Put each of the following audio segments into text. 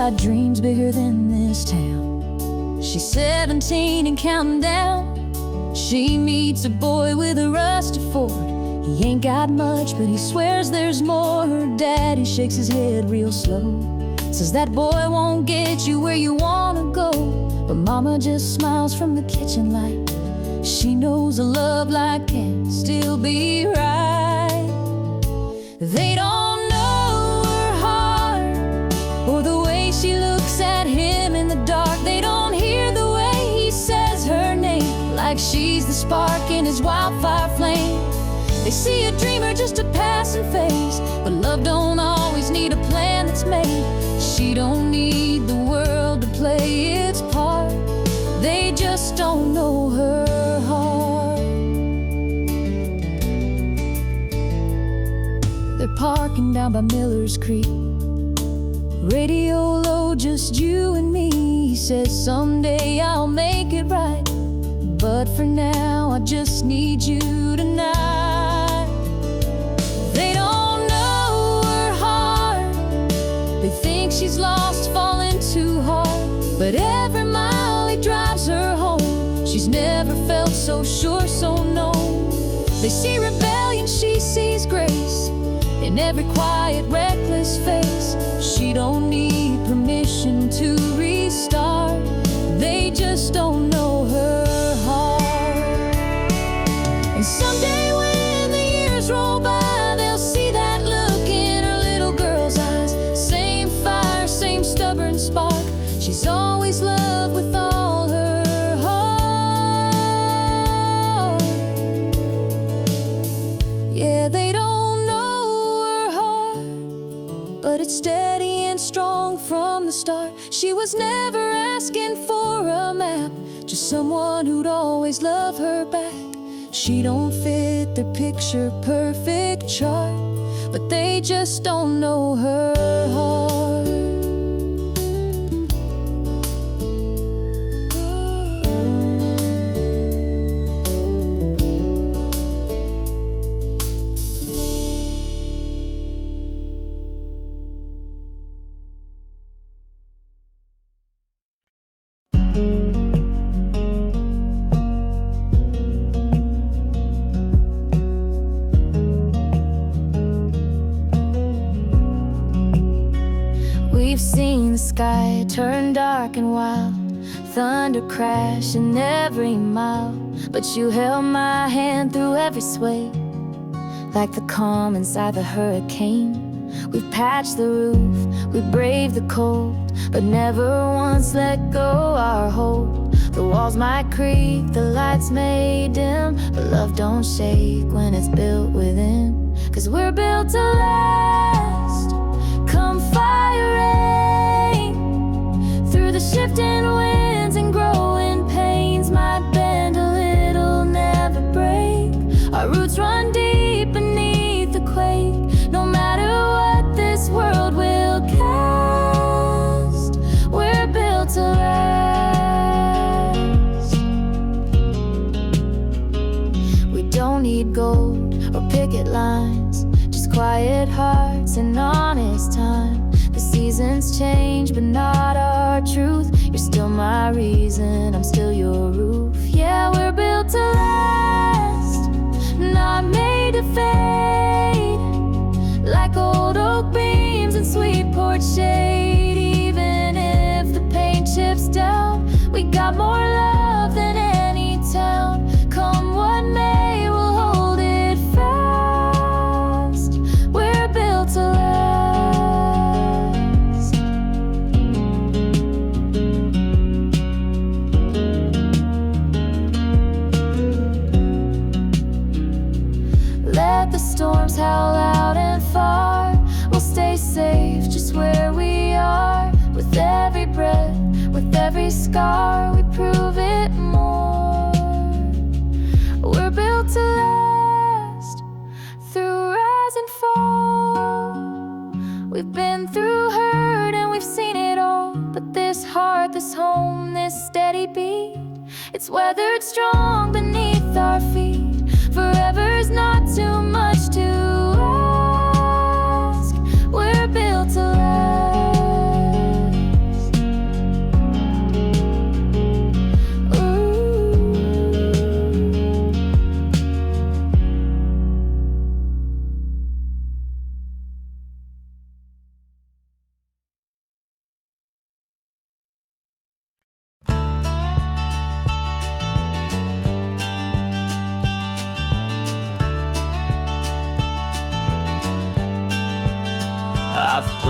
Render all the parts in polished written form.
got dreams bigger than this town. She's 17 and counting down. She meets a boy with a rusty Ford. He ain't got much, but he swears there's more. Her daddy shakes his head real slow, says that boy won't get you where you wanna go. But mama just smiles from the kitchen light. She knows a love like can still be right. They don't know her heart or the way she looks at him in the dark. They don't hear the way he says her name, like she's the spark in his wildfire flame. They see a dreamer, just a passing phase, but love don't always need a plan that's made. She don't need the world to play its part. They just don't know her heart. They're parking down by Miller's Creek. Radio low, just you and me. He says someday I'll make it right, but for now I just need you tonight. They don't know her heart. They think she's lost, falling too hard. But every mile he drives her home, she's never felt so sure, so known. They see rebellion, she sees grace in every quiet, reckless face. She don't need permission to restart. They just don't know her heart. And someday when the years roll by, they'll see that look in her little girl's eyes. Same fire, same stubborn spark. She's always loved with all her heart. Yeah, they don't know her heart, but it's steady and strong from the start. She was never asking for a map, just someone who'd always love her back. She don't fit their picture perfect chart, but they just don't know her heart. We've seen the sky turn dark and wild, thunder crash in every mile. But you held my hand through every sway, like the calm inside the hurricane. We've patched the roof, we braved the cold, but never once let go our hold. The walls might creak, the lights may dim, but love don't shake when it's built within. 'Cause we're built to last, come fire rain. Through the shifting winds and growing pains, might bend a little, never break. Our roots run deep beneath the quake. No matter what this world will cast, we're built to last. We don't need gold or picket lines, just quiet hearts and honest time. The seasons change, but not our truth. You're still my reason, I'm still your roof. Yeah, we're built to last, not made to fade. Like old oak beams and sweet porch shade. Even if the paint chips down, we got more love than any town. Come what may, we'll hold it fast. We're built to last. Let the storms howl out and far. We'll stay safe just where we are. With every breath, with every scar, we prove it more. We're built to last, through rise and fall. We've been through hurt and we've seen it all. But this heart, this home, this steady beat, it's weathered strong beneath our feet. Forever's not too much to ask. We're built to last.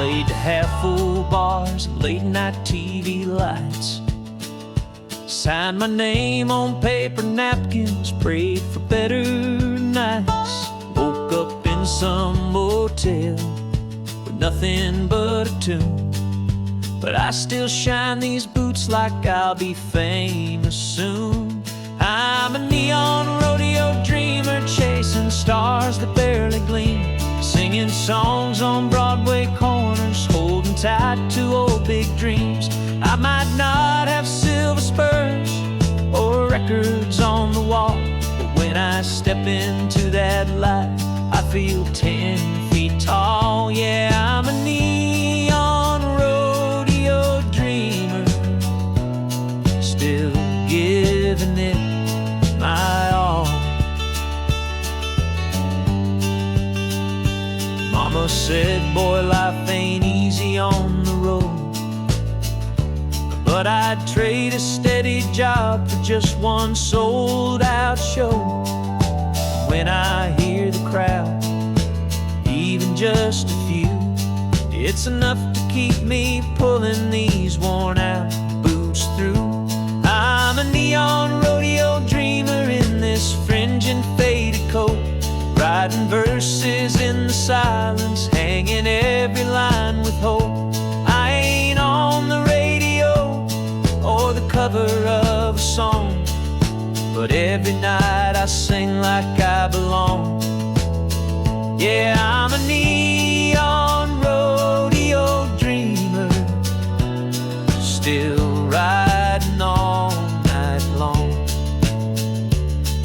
played to half-full bars and late-night TV lights. Signed my name on paper napkins, prayed for better nights. Woke up in some motel with nothing but a tune, but I still shine these boots like I'll be famous soon. I'm a neon rodeo dreamer, chasing stars that barely gleam, singing songs on Broadway corners, holding tight to old big dreams. I might not have silver spurs or records on the wall, but when I step into that light, I feel 10 feet tall. Yeah, I'm a neon rodeo dreamer, still giving it my all. Mama said, boy, life ain't easy on the road, but I'd trade a steady job for just one sold-out show. When I hear the crowd, even just a few, it's enough to keep me pulling these worn-out boots through. I'm a neon rodeo dreamer in this fringing faded coat, writing verses in the silence, hanging every line with hope. I ain't on the radio or the cover of a song, but every night I sing like I belong. Yeah, I'm a neon rodeo dreamer, still riding all night long.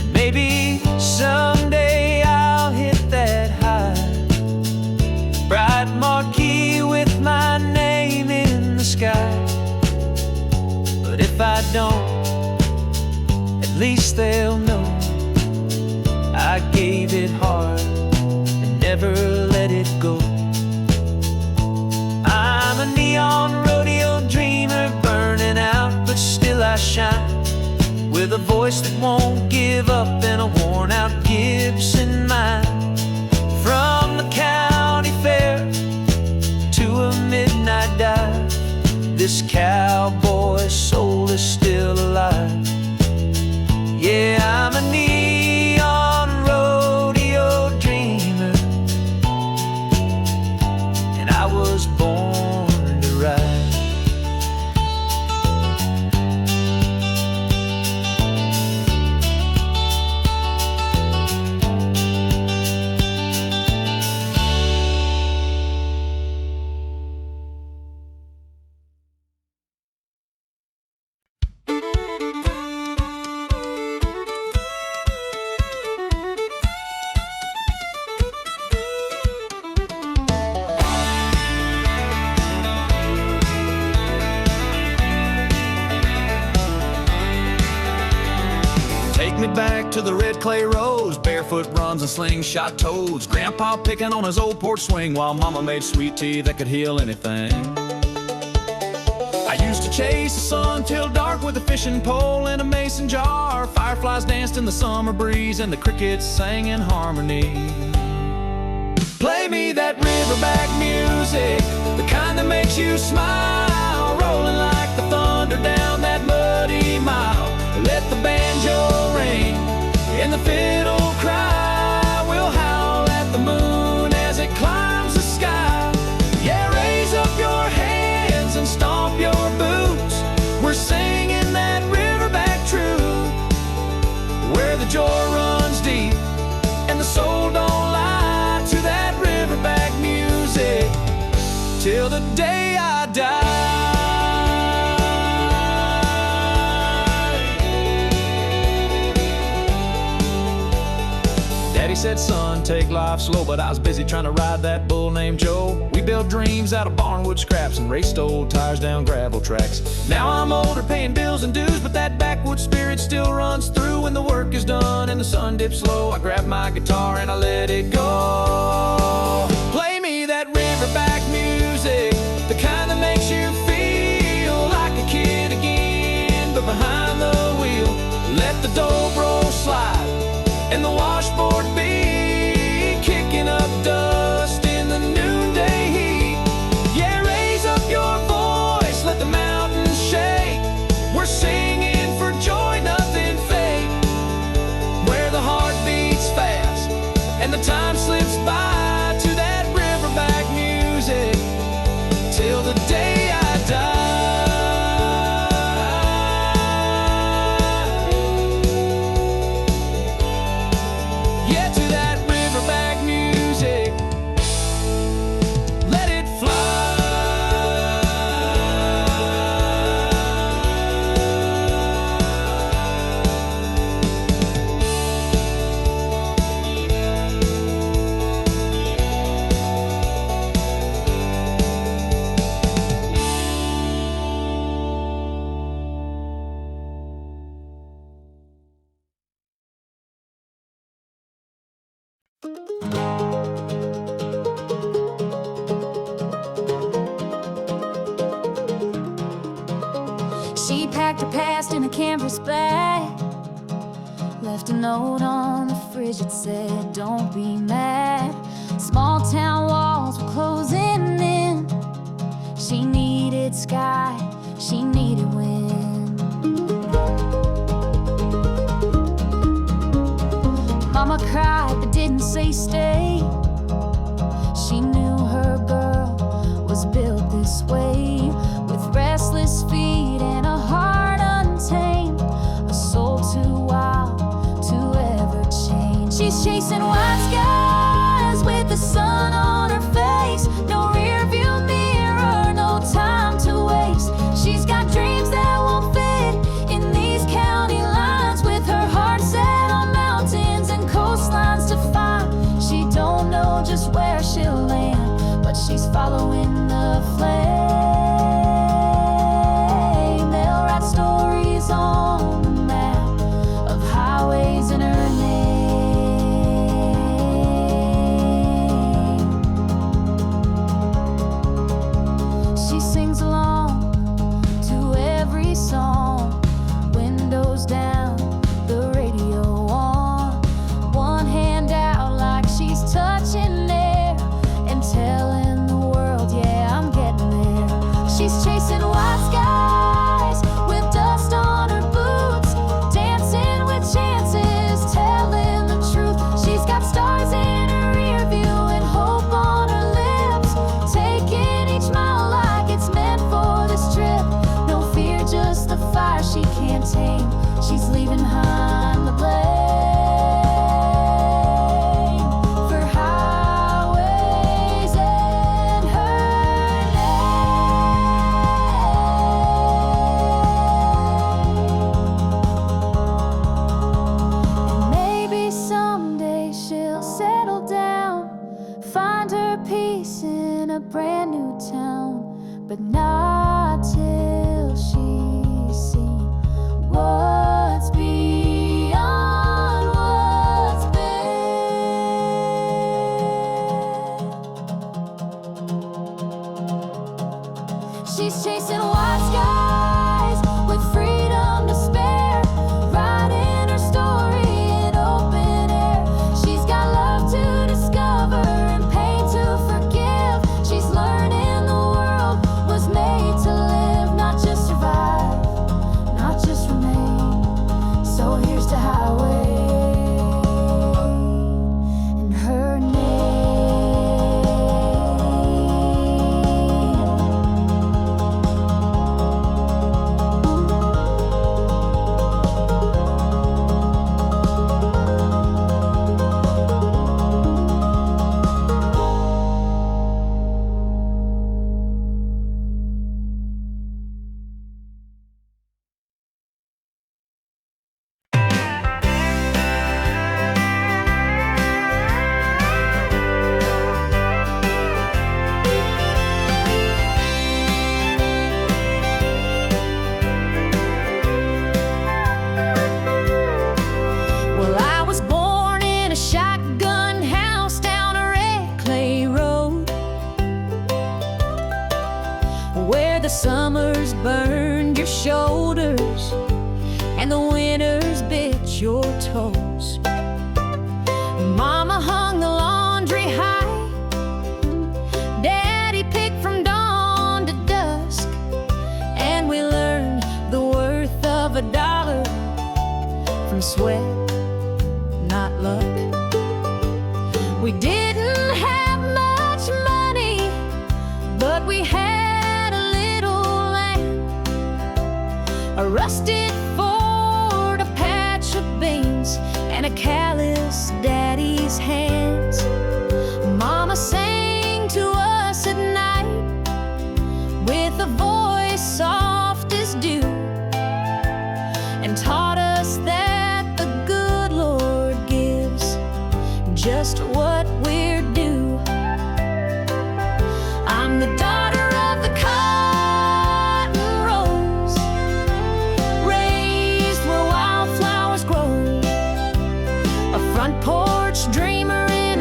And maybe someday I'll hit that high, bright marquee with my name in the sky. But if I don't, at least they'll know I gave it hard and never let it go. I'm a neon rodeo dreamer, burning out, but still I shine, with a voice that won't give up and a worn-out Gibson mind. From the county fair to a midnight dive, this cowboy soul is still alive. Yeah, I'm a neon rodeo dreamer, and I was born to ride. Take me back to the red clay roads, barefoot runs and slingshot toads, Grandpa picking on his old porch swing while Mama made sweet tea that could heal anything. I used to chase the sun till dark with a fishing pole and a mason jar. Fireflies danced in the summer breeze and the crickets sang in harmony. Play me that riverback music, the kind that makes you smile, rolling like the thunder down that muddy mile. Let the banjo ring and the fiddle cry. We'll howl at the moon as it climbs the sky. Yeah, raise up your hands and stomp your boots. We're singing that riverback truth, where the joy runs deep and the soul don't lie. To that riverback music till the day I die. Daddy said, son, take life slow, but I was busy trying to ride that bull named Joe. We built dreams out of barnwood scraps and raced old tires down gravel tracks. Now I'm older, paying bills and dues, but that backwoods spirit still runs through. When the work is done and the sun dips low, I grab my guitar and I let it go. Play me that riverback music, the kind that makes you feel like a kid again. But behind the wheel, let the dobro slide and the washboard beat, kicking up dust in the noonday heat. She packed her past in a canvas bag, left a note on the fridge that said, "Don't be mad." Small town walls were closing in. She needed sky, she needed wind. Mama cried but didn't say stay. She knew her girl was built this way, with restless feet and a heart untamed, a soul too wild to ever change. She's chasing white skies with the sun on her face. No rear view mirror, no time to waste. She's got dreams that won't fit in these county lines, with her heart set on mountains and coastlines to find. She don't know just where she'll land, but she's following the flame. They'll write stories on the map of highways in her name. She sings along to every song, windows down, the radio on, one hand out like she's touching air and telling the world, yeah, I'm getting there. She's chasing white skies with dust on her boots, dancing with chances, telling the truth. She's got stars in her rear view and hope on her lips, taking each mile like it's meant for this trip. No fear, just the fire she can't tame. She's leaving behind the blame for highways in her name. And maybe someday she'll settle down, find her peace in a brand new town, but not till she's seen what's beyond what's been. She's chasing white skies with freedom to spare, writing her story in open air. She's got love to discover and pain to forgive. She's learning the world was made to live, not just survive, not just remain. So here's to highway in her name. Well, I was born in a shotgun house down a red clay road, where the summers burned your shoulders and the winters bit your toes. Mama hung the laundry high, Daddy picked from dawn to dusk, and we learned the worth of $1 from sweat, not luck. We didn't have much money, but we had a little land, a rusted Ford, a patch of beans, and a callous daddy's hands. Mama sang to us at night with a voice soft as dew, and taught us that the good Lord gives just what we're due. I'm the daughter of the cotton rose, raised where wildflowers grow, a front porch dreamer in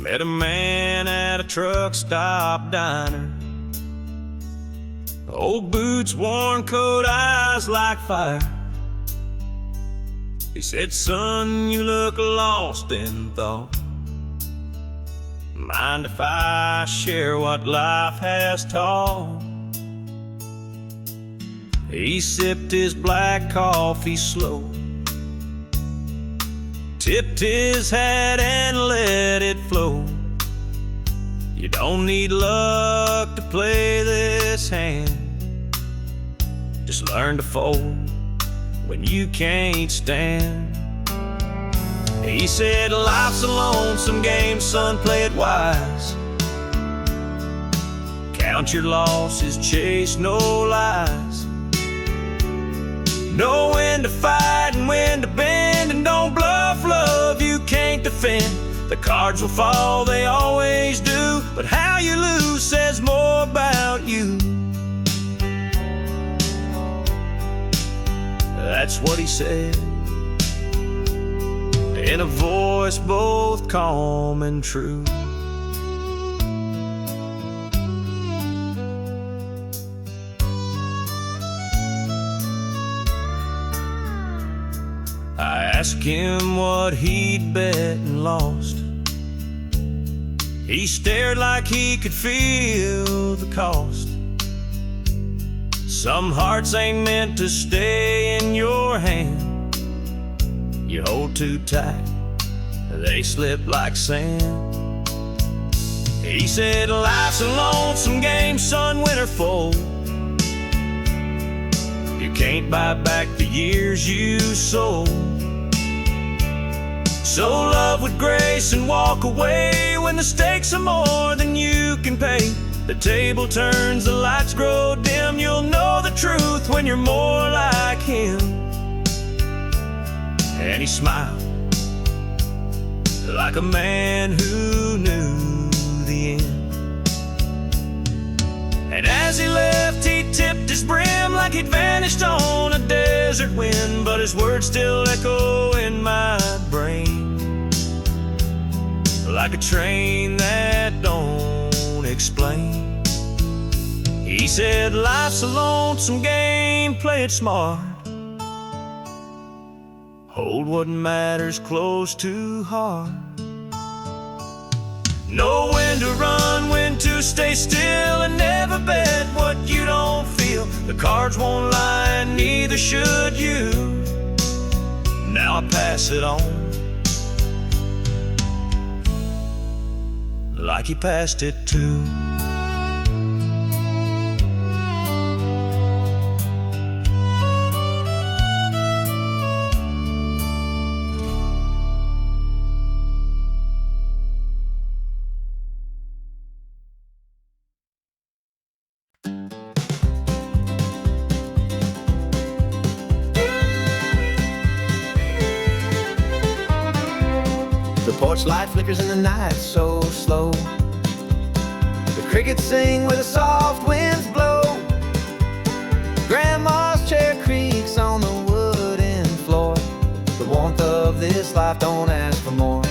Met a man at a truck stop diner. Old boots, worn coat, eyes like fire. He said, "Son, you look lost in thought. Mind if I share what life has taught?" He sipped his black coffee slow, tipped his hat and let it flow. You don't need luck to play this hand. Just learn to fold when you can't stand. He said, "Life's a lonesome game, son, play it wise. Count your losses, chase no lies. Know when to fight and when to bend, and don't bluff love you can't defend. The cards will fall, they always do, but how you lose says more about you." That's what he said, in a voice both calm and true. I asked him what he'd bet and lost. He stared like he could feel the cost. Some hearts ain't meant to stay in your hand. You hold too tight, they slip like sand. He said, "Life's a lonesome game, son, win or fold. You can't buy back the years you sold. So love with grace and walk away when the stakes are more than you can pay. The table turns, the lights grow dim. You'll know the truth when you're more like him." And he smiled like a man who knew the end. And as he left, he tipped his brim like he'd vanished on a desert wind. But his words still echo in my brain, like a train that don't explain. He said, "Life's a lonesome game, play it smart. Hold what matters close to heart. Know when to run, when to stay still, and never bet what you don't feel. The cards won't lie, and neither should you. Now I pass it on, like he passed it too." The porch light flickers in the night so slow. The crickets sing where the soft winds blow. Grandma's chair creaks on the wooden floor. The warmth of this life, don't ask for more.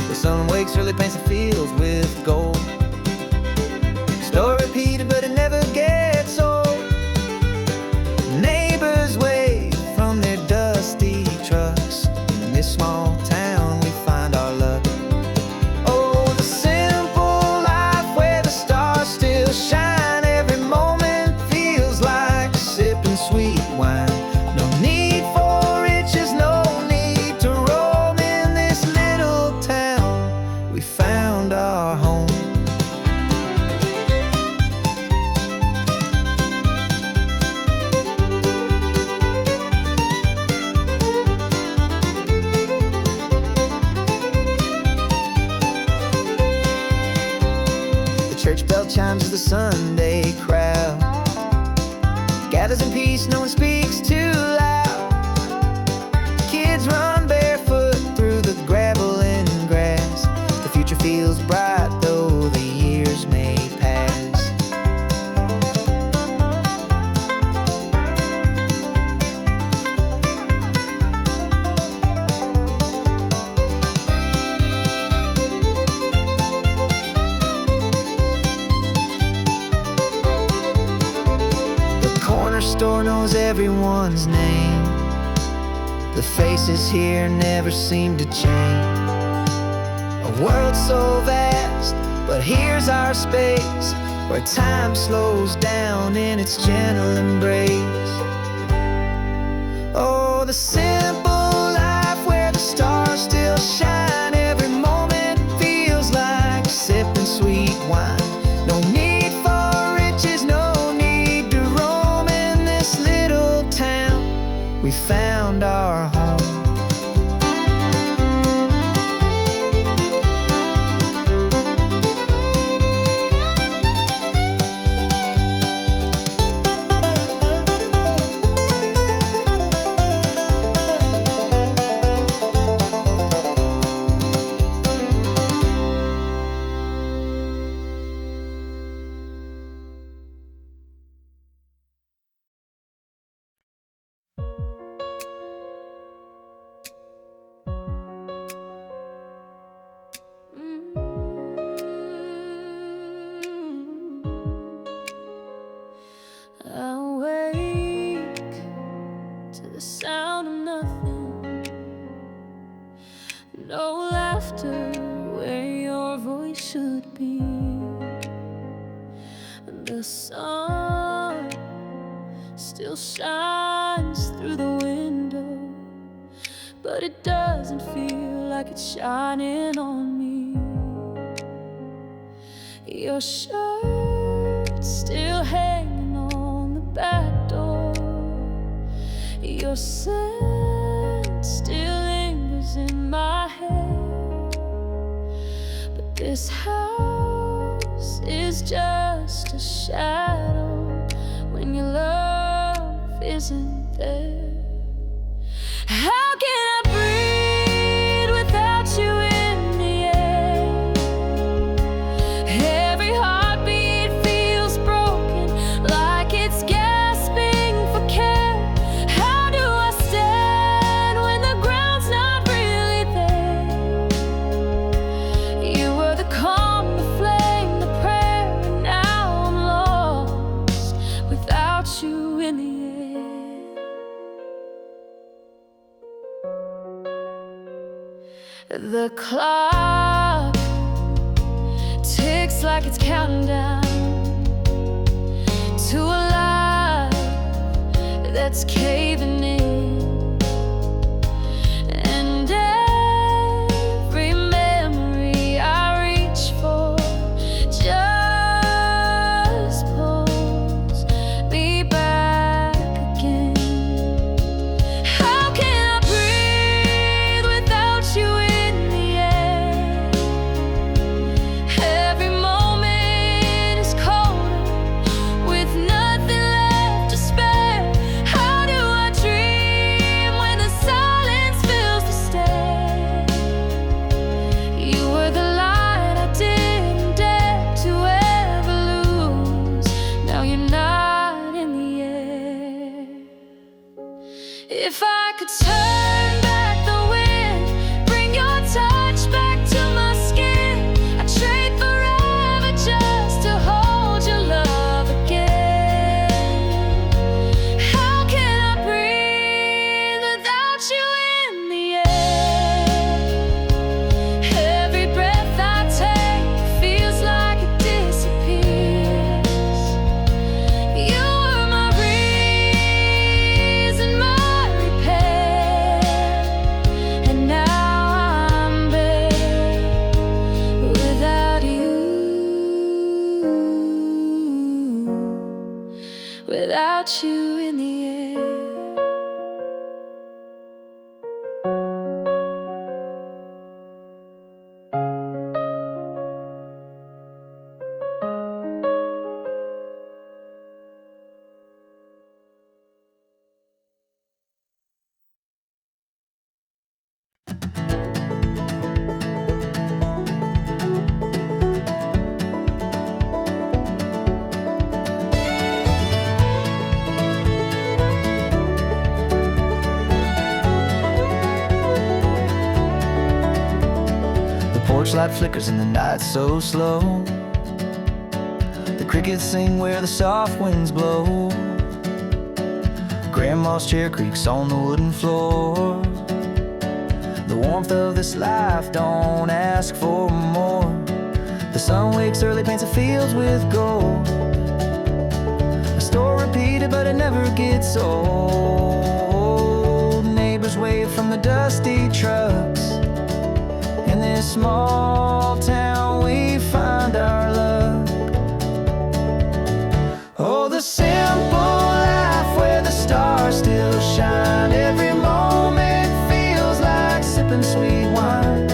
The sun wakes early, paints the fields with gold. Story repeated, but it never gets old. Neighbors wave from their dusty trucks. In this small town we find our luck. Oh, the simple life where the stars still shine. Every moment feels like sipping sweet wine. No need for riches, no need to roam. In this little town we found our home. Church bell chimes as the Sunday crowd gathers in peace, no one speaks too loud. Kids run barefoot through the gravel and grass. The future feels bright, though the years may pass. one's name. The faces here never seem to change. A world so vast, but here's our space, where time slows down in its gentle embrace. Oh, the simple life where the stars still shine. Every moment feels like sipping sweet wine. No need for riches, no need to roam. In this little town we found our home. I wake to the sound of nothing. No laughter where your voice should be. The sun still shines through the window, but it doesn't feel like it's shining on me. Your shirt's still hanging on the back door. Your scent still lingers in my hair. But this house is just a shadow when your love isn't there. How can I breathe without you in the air? Every heartbeat feels broken, like it's gasping for care. How do I stand when the ground's not really there? You were the calm, the flame, the prayer, and now I'm lost without you in the air. The clock ticks like it's counting down to a life that's caving in. And every memory I reach for just pulls me back again. How can I breathe without you in the air? Every moment is colder, with nothing left to spare. How do I dream when the silence fills the stair? You were the light I didn't dare to ever lose. Now you're not in the air. If I could turn back the wind, bring your touch back to my skin, I'd trade forever just to hold your love again. How can I breathe without you in the air? Every breath I take feels like it disappears. You were my reason, my repair, and now I'm bare without you, without you in the air. The porch light flickers in the night so slow. The crickets sing where the soft winds blow. Grandma's chair creaks on the wooden floor. The warmth of this life, don't ask for more. The sun wakes early, paints the fields with gold. A story repeated, but it never gets old. Neighbors wave from the dusty trucks. In this small town we find our luck. Oh, the simple life where the stars still shine. Every moment feels like sipping sweet wine.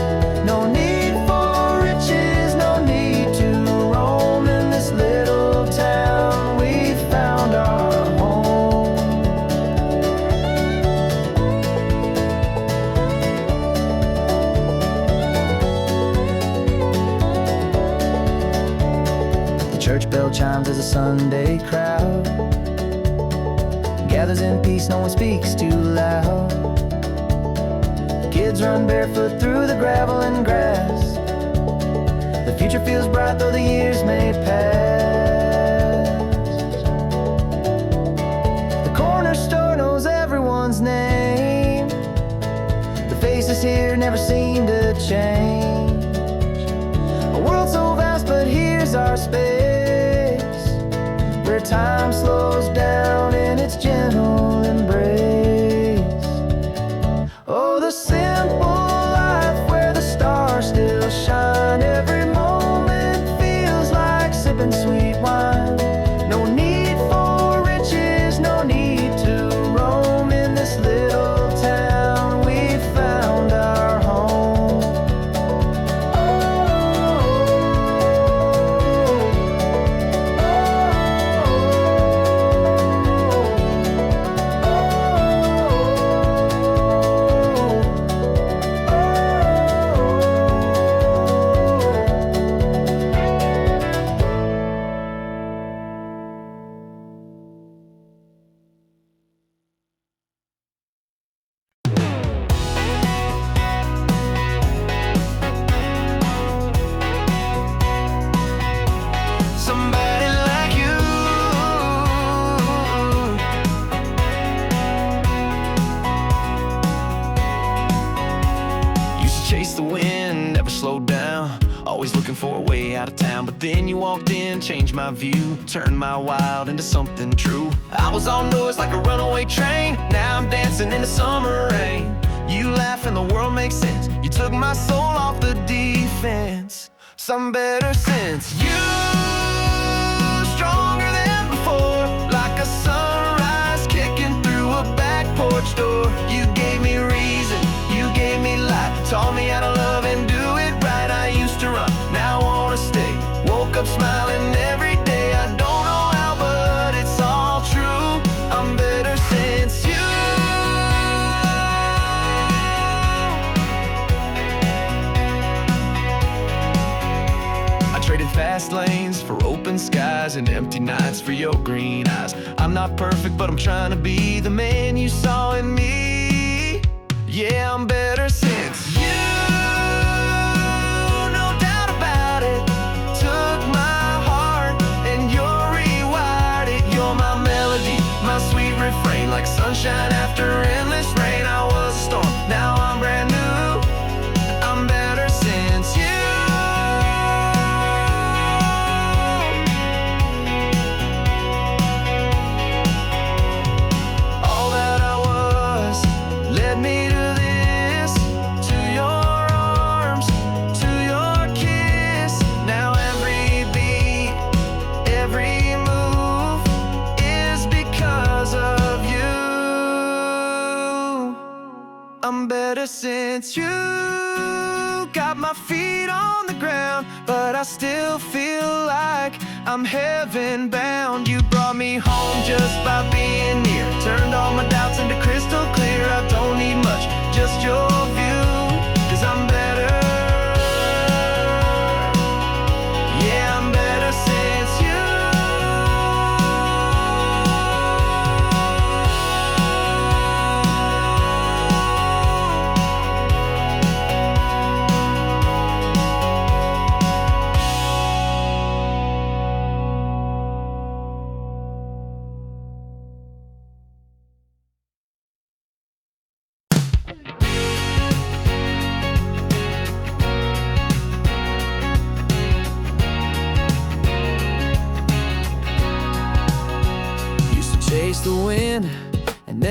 No need for riches, no need to roam. In this little town we found our home. The church bell chimes as a Sunday crowd gathers in peace, no one speaks too loud. Kids run barefoot through the gravel and grass. The future feels bright though the years may pass. The corner store knows everyone's name. The faces here never seem to change. A world so vast, but here's our space, where time slows down in its gentle embrace. Oh, the simple life where the stars still shine. Every moment feels like sipping sweet wine. No need for riches, no need to roam. In this little town we found our home. Somebody like you used to chase the wind, never slowed down, always looking for a way out of town. But then you walked in, changed my view, turned my wild into something true. I was all noise like a runaway train, now I'm dancing in the summer rain. You laugh and the world makes sense, you took my soul off the defense. Some better sense. You stronger than before, like a sunrise kicking through a back porch door. You gave me reason, you gave me life, taught me how to love and do it right. I used to run, now I wanna stay. Woke up smiling every day. I don't know how, but it's all true. I'm better since you. I traded fast lanes for open skies and empty nights for your green eyes. I'm not perfect, but I'm trying to be the man you saw in me. Yeah, I'm better since you. No doubt about it. Took my heart and you're rewired it. You're my melody, my sweet refrain, like sunshine after endless rain. I was a storm, now I'm brand new. I'm better since you. All that I was led me to this, to your arms, to your kiss. Now every beat, every move is because of you. I'm better since you. Got my feet on the ground, but I still feel like I'm heaven bound. You brought me home just by being near, turned all my doubts into crystal clear. I don't need much, just your view, 'cause I'm better. Yeah, I'm better since you.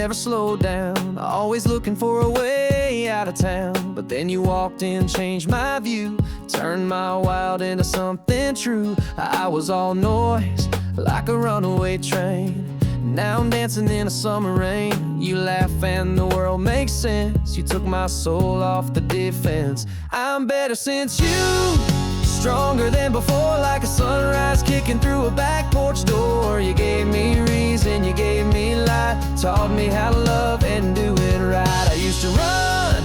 never slowed down, always looking for a way out of town. But then you walked in, changed my view, turned my wild into something true. I was all noise, like a runaway train. Now I'm dancing in a summer rain. You laugh and the world makes sense. You took my soul off the defense. I'm better since you, stronger than before, like a sunrise kicking through a back porch door. You gave me reason, you gave me light, taught me how to love and do it right. I used to run,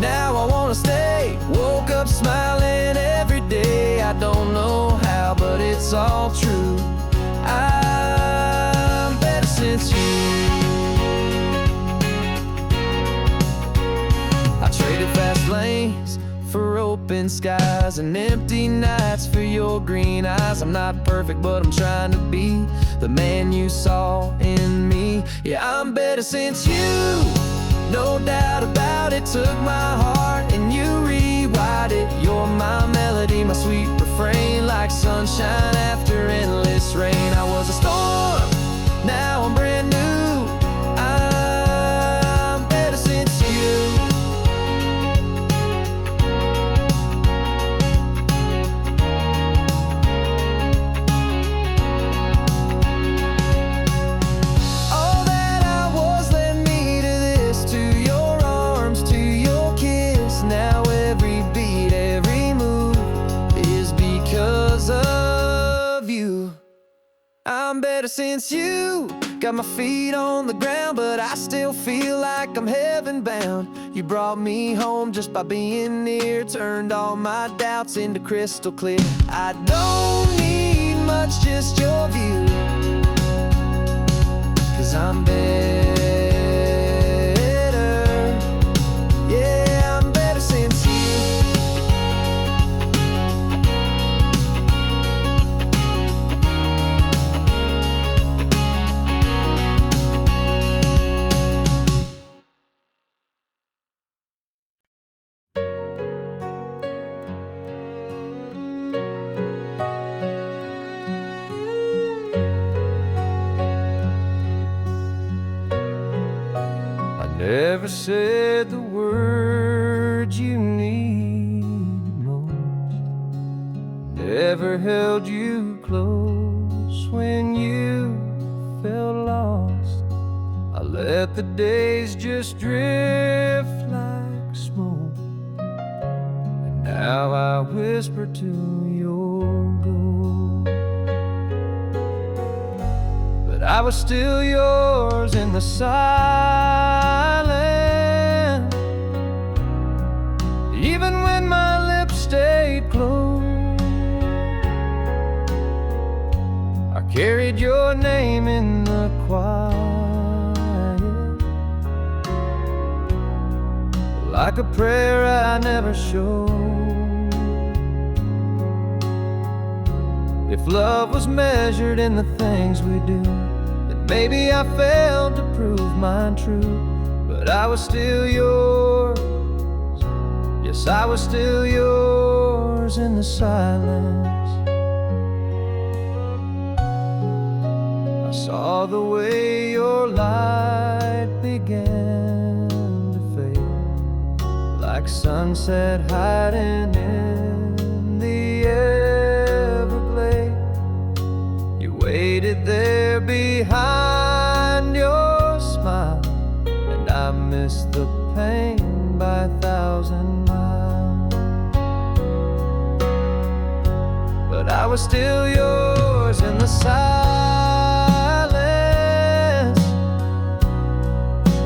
now I wanna stay. Woke up smiling every day. I don't know how, but it's all true. I'm better since you. I traded fast lanes for open skies and empty nights for your green eyes. I'm not perfect, but I'm trying to be the man you saw in me. Yeah, I'm better since you, no doubt about it. Took my heart and you rewired it. You're my melody, my sweet refrain, like sunshine after endless rain. I was a storm, now I'm brand new. I'm better since you. All that I was led me to this, to your arms, to your kiss. Now every beat, every move is because of you. I'm better since you. Got my feet on the ground, but I still feel like I'm heaven bound. You brought me home just by being near, turned all my doubts into crystal clear. I don't need much, just your view, 'cause I'm better. Yeah, I'm better since you. Never said the words you need most. Never held you close when you felt lost. I let the days just drift like smoke, and now I whisper to your goal. But I was still yours in the silence, even when my lips stayed closed. I carried your name in the quiet, like a prayer I never showed. If love was measured in the things we do, then maybe I failed to prove mine true. But I was still yours. Yes, I was still yours in the silence. I saw the way your light began to fade, like sunset hiding in the Everglades. You waited there behind your smile, and I missed the pain by 1,000 miles. But I was still yours in the silence,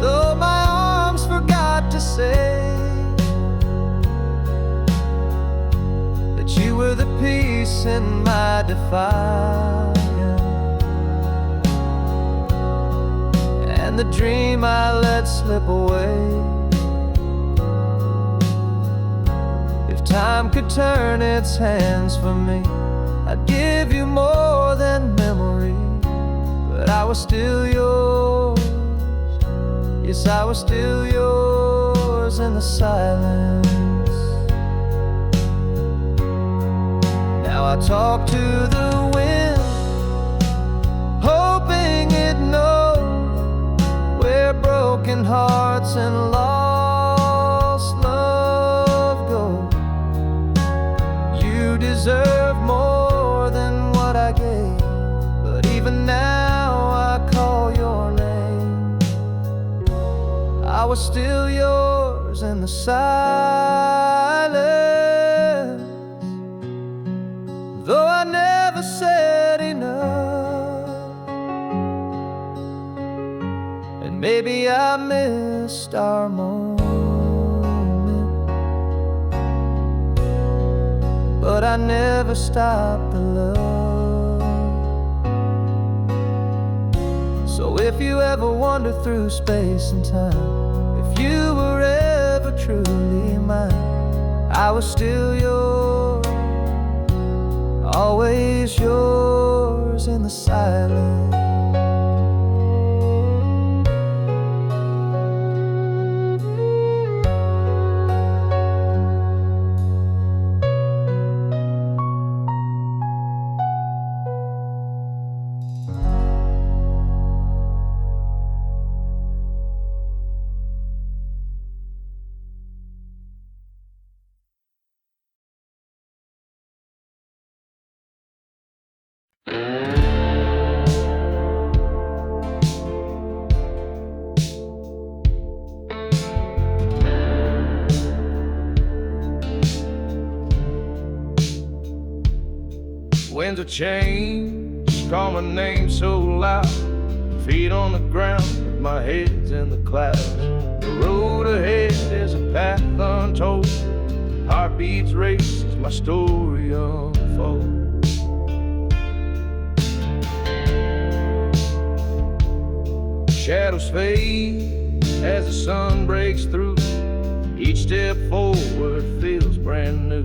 though my arms forgot to say that you were the peace in my defiance, and the dream I let slip away. If time could turn its hands for me, I'd give you more than memory. But I was still yours. Yes, I was still yours in the silence. Now I talk to the wind, hoping it knows where broken hearts and lost love go. You deserve more than what I gave, but even now I call your name. I was still yours in the silence, though I never said enough. And maybe I missed our moment, but I never stopped the love. So if you ever wander through space and time, if you were ever truly mine, I was still yours, always yours in the silence. Winds of change call my name so loud, feet on the ground, my head's in the clouds. The road ahead is a path untold, heartbeats race as my story unfolds. Shadows fade as the sun breaks through, each step forward feels brand new.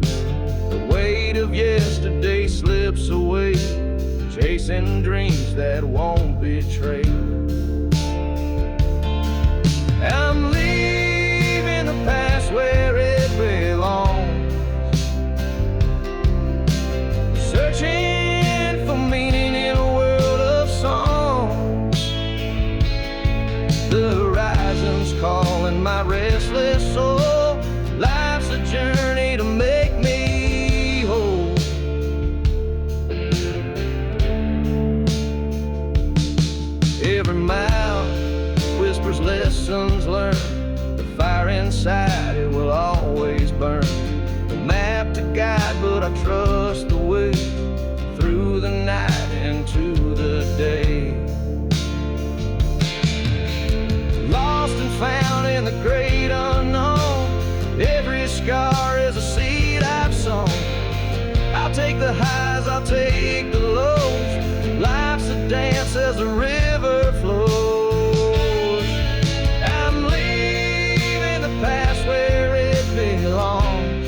The weight of yesterday slips away, chasing dreams that won't betray. I'm leaving the past where it belongs, searching for meaning in a world of songs. The horizon's calling my restless soul, life's a journey to make me. Every mile whispers lessons learned, the fire inside it will always burn. No map to guide, but I trust the way through the night into the day. Lost and found in the great unknown, every scar is a seed I've sown. I'll take the highs, I'll take the lows, life's a dance as the river flows. I'm leaving the past where it belongs,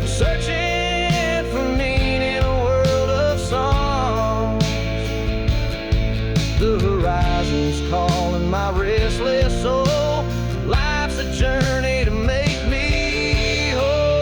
searching for meaning in a world of songs. The horizon's calling my restless soul, life's a journey to make me whole.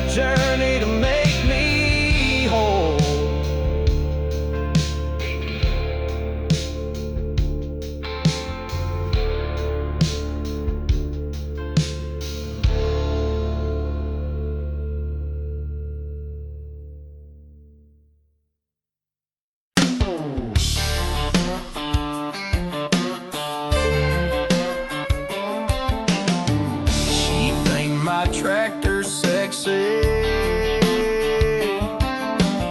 Journey to make me whole. She think my tractor's sexy,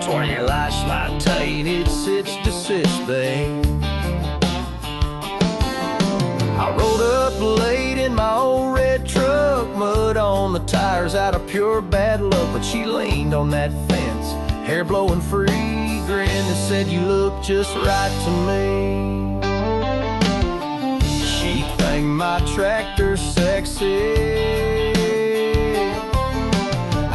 20 lights, my tight, it sits to sits, babe. my old red truck, mud on the tires out of pure bad luck. But she leaned on that fence, hair blowing free, grinned and said, "You look just right to me." She thanked my tractor sexy.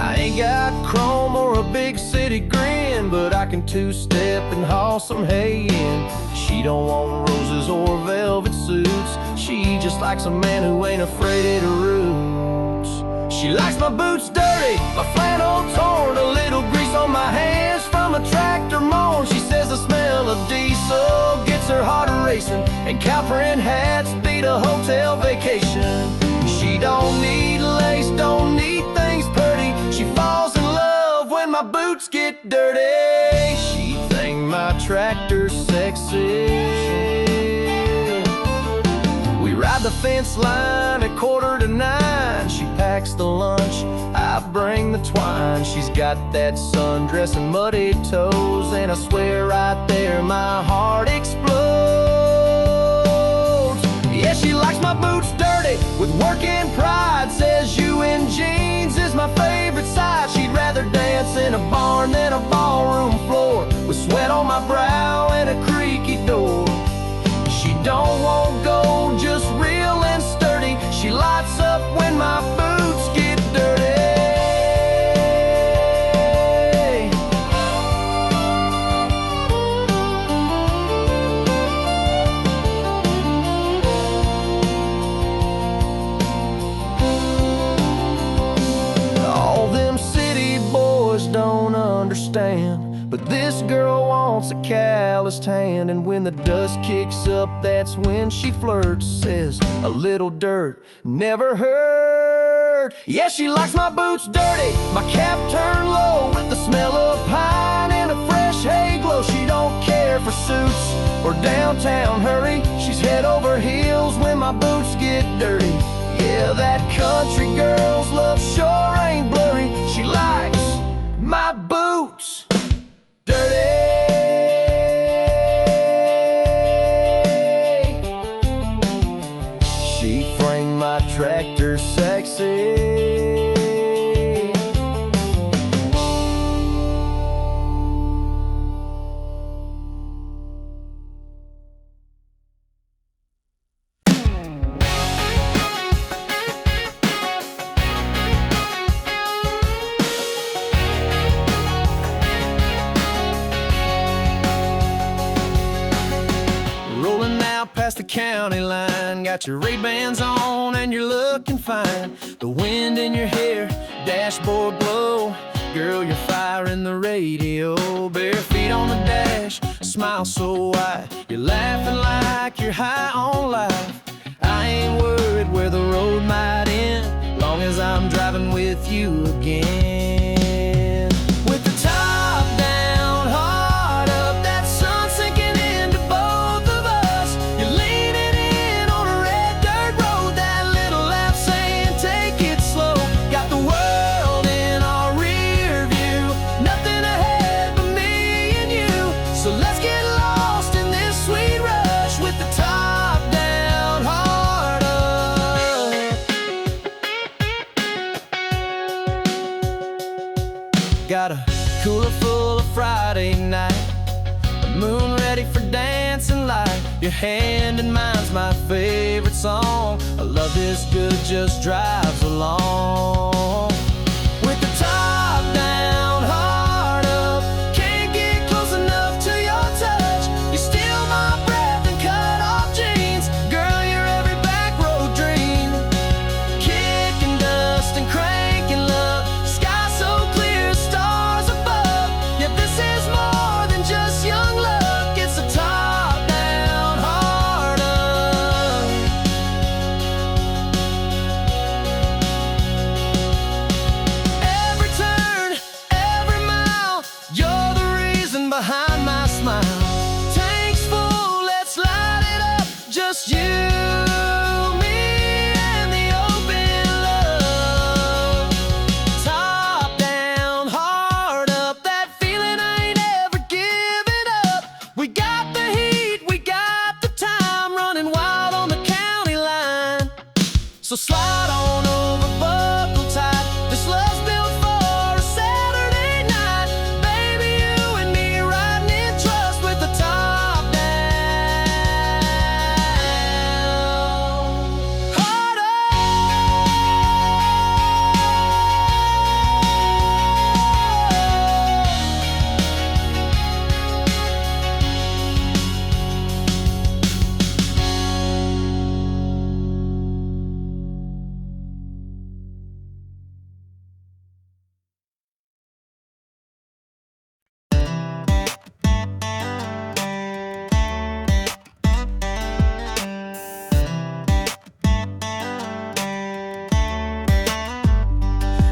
I ain't got chrome or a big city grin, but I can two-step and haul some hay in. She don't want roses or velvet suits. She just likes a man who ain't afraid of the roots. She likes my boots dirty, my flannel torn, a little grease on my hands from a tractor mown. She says the smell of diesel gets her heart racing, and cow-print hats beat a hotel vacation. She don't need lace, don't need things pretty. She falls in love when my boots get dirty. She thanked my tractor sexy. We ride the fence line at 8:45. She packs the lunch, I bring the twine. She's got that sundress and muddy toes, and I swear right there my heart explodes. Yeah, she likes my boots dirty with working pride. Says you in jeans is my favorite side. She'd rather dance in a barn than a ballroom floor, with sweat on my brow and a creaky door. She don't want gold, just real and sturdy. She lights up when my boots get dirty. All them city boys don't understand, but this girl wants a calloused hand. And when the dust kicks up, that's when she flirts. Says a little dirt never hurt. Yeah, she likes my boots dirty, my cap turned low, with the smell of pine and a fresh hay glow. She don't care for suits or downtown hurry. She's head over heels when my boots get dirty. Yeah, that country girl's love sure ain't blurry. She likes my boots dirty. She framed my tractor sexy. Rolling out past the county line, got your Ray-Bans on and you're looking fine. The wind in your hair, dashboard glow. Girl, you're firing the radio. Bare feet on the dash, smile so wide. You're laughing like you're high on life. I ain't worried where the road might end, long as I'm driving with you again. With the top down, heart up, that sun sinking into both of us. You're leaning in on a red dirt road, that little laugh saying take it slow. Got the world in our rear view, nothing ahead but me and you. So let's get lost in this sweet rush, with the top down, heart up. Got a cooler full of Friday night, the moon ready for dancing light. Your hand in mine's my favorite song. A love this good just drives along. With the top down, heart up, can't get close enough to your touch. You steal my breath and cut off jeans. Girl, you're every back road dream. Kicking dust and cranking love, sky so clear, stars above. Yeah, this is more than just young love. It's a top down, heart up. So slide on over, buckle tight. This love's built for a Saturday night. Baby, you and me riding in trust with the top down. Heart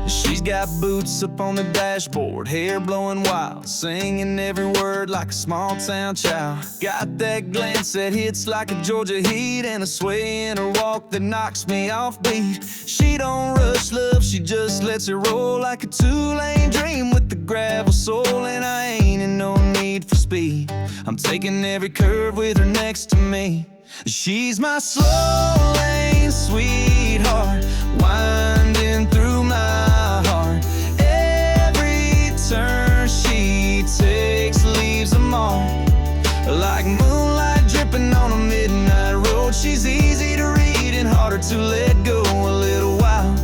She's got boots up on the dashboard, hair blowing wild, singing every word like a small town child. Got that glance that hits like a Georgia heat, and a sway in her walk that knocks me off beat. She don't rush love, she just lets it roll like a two-lane dream with the gravel soul. And I ain't in no need for speed, I'm taking every curve with her next to me. She's my slow lane sweetheart, winding through my heart. Every turn she takes leaves a mark, like moonlight dripping on a midnight road. She's easy to read and harder to let go. A little while,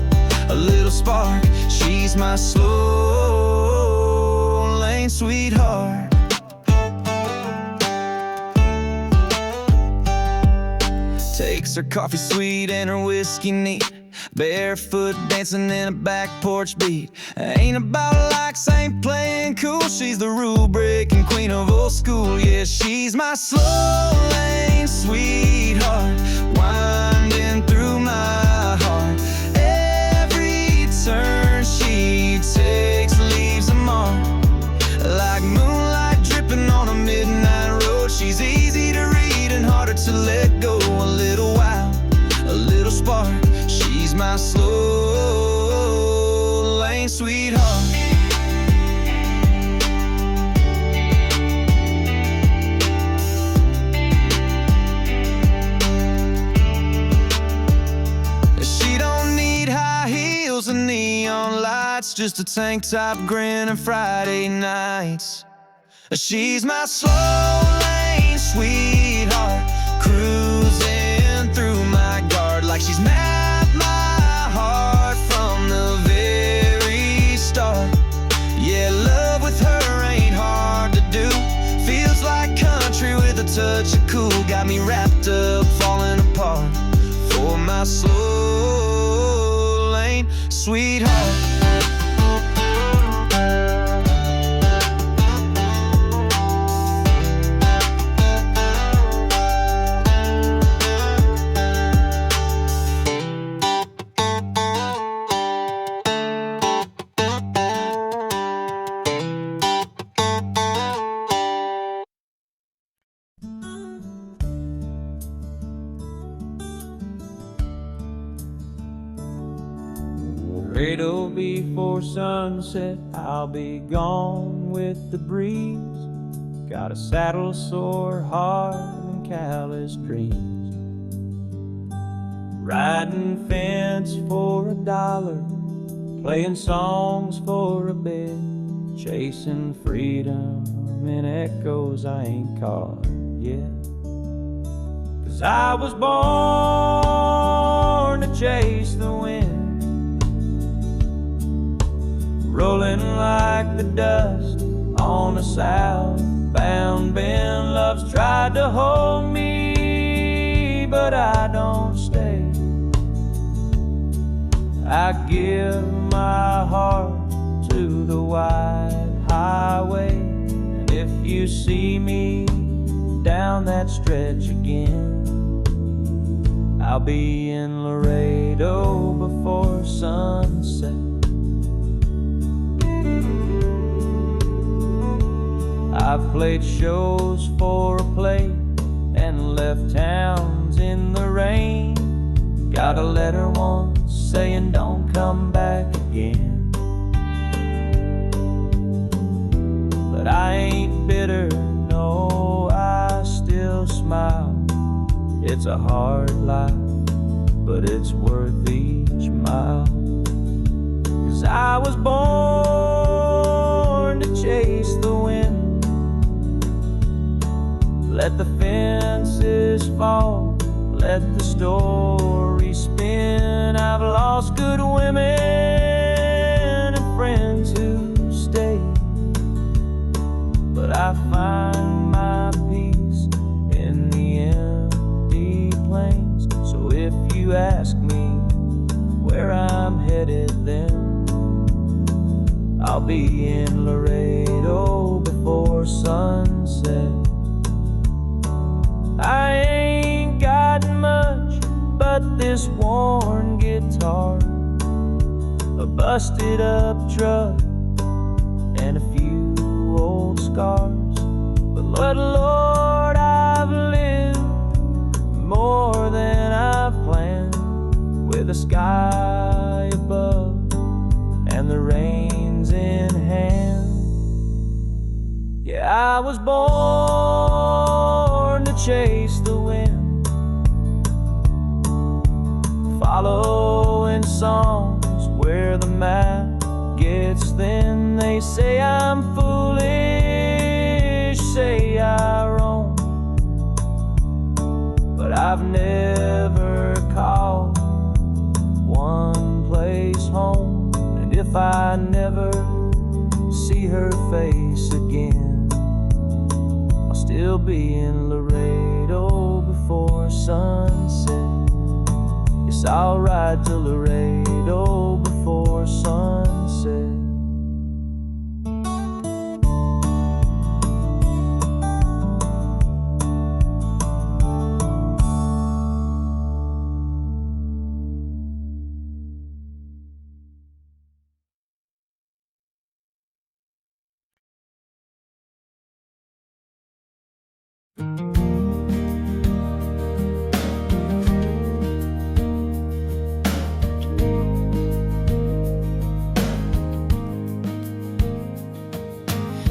a little spark. She's my slow lane sweetheart. Takes her coffee sweet and her whiskey neat, barefoot dancing in a back porch beat. Ain't about likes, ain't playing cool. She's the rule-breaking queen of old school. Yeah, she's my slow lane sweetheart, winding through my heart. Every turn she takes leaves a mark, like moonlight dripping on a midnight road. She's easy to read and harder to let go. A little while, a little spark. She's my slow lane sweetheart. She don't need high heels and neon lights, just a tank top grin and Friday nights. She's my slow lane sweetheart, cruising through my guard like she's mapped my heart from the very start. Yeah, love with her ain't hard to do. Feels like country with a touch of cool. Got me wrapped up, falling apart for my slow lane sweetheart. Cradle before sunset, I'll be gone with the breeze. Got a saddle sore heart and callous dreams. Riding fence for $1, playing songs for a bit, chasing freedom in echoes I ain't caught yet. 'Cause I was born to chase the wind, rolling like the dust on a southbound bend. Love's tried to hold me, but I don't stay. I give my heart to the wide highway, and if you see me down that stretch again, I'll be in Laredo before sunset. I've played shows for a plate and left towns in the rain. Got a letter once saying don't come back again. But I ain't bitter, no, I still smile. It's a hard life but it's worth each mile. 'Cause I was born to chase the wind, let the fences fall, let the story spin. I've lost good women and friends who stay, but I find my peace in the empty plains. So if you ask me where I'm headed, then I'll be in Laredo before sunset. I ain't got much but this worn guitar, a busted up truck, and a few old scars. But Lord, I've lived more than I've planned, with the sky above and the reins in hand. Yeah, I was born to chase the wind, following songs where the map gets thin. They say I'm foolish, say I roam, but I've never called one place home. And if I never see her face again, I'll still be in Laredo before sunset. Yes, I'll ride to Laredo before sunset.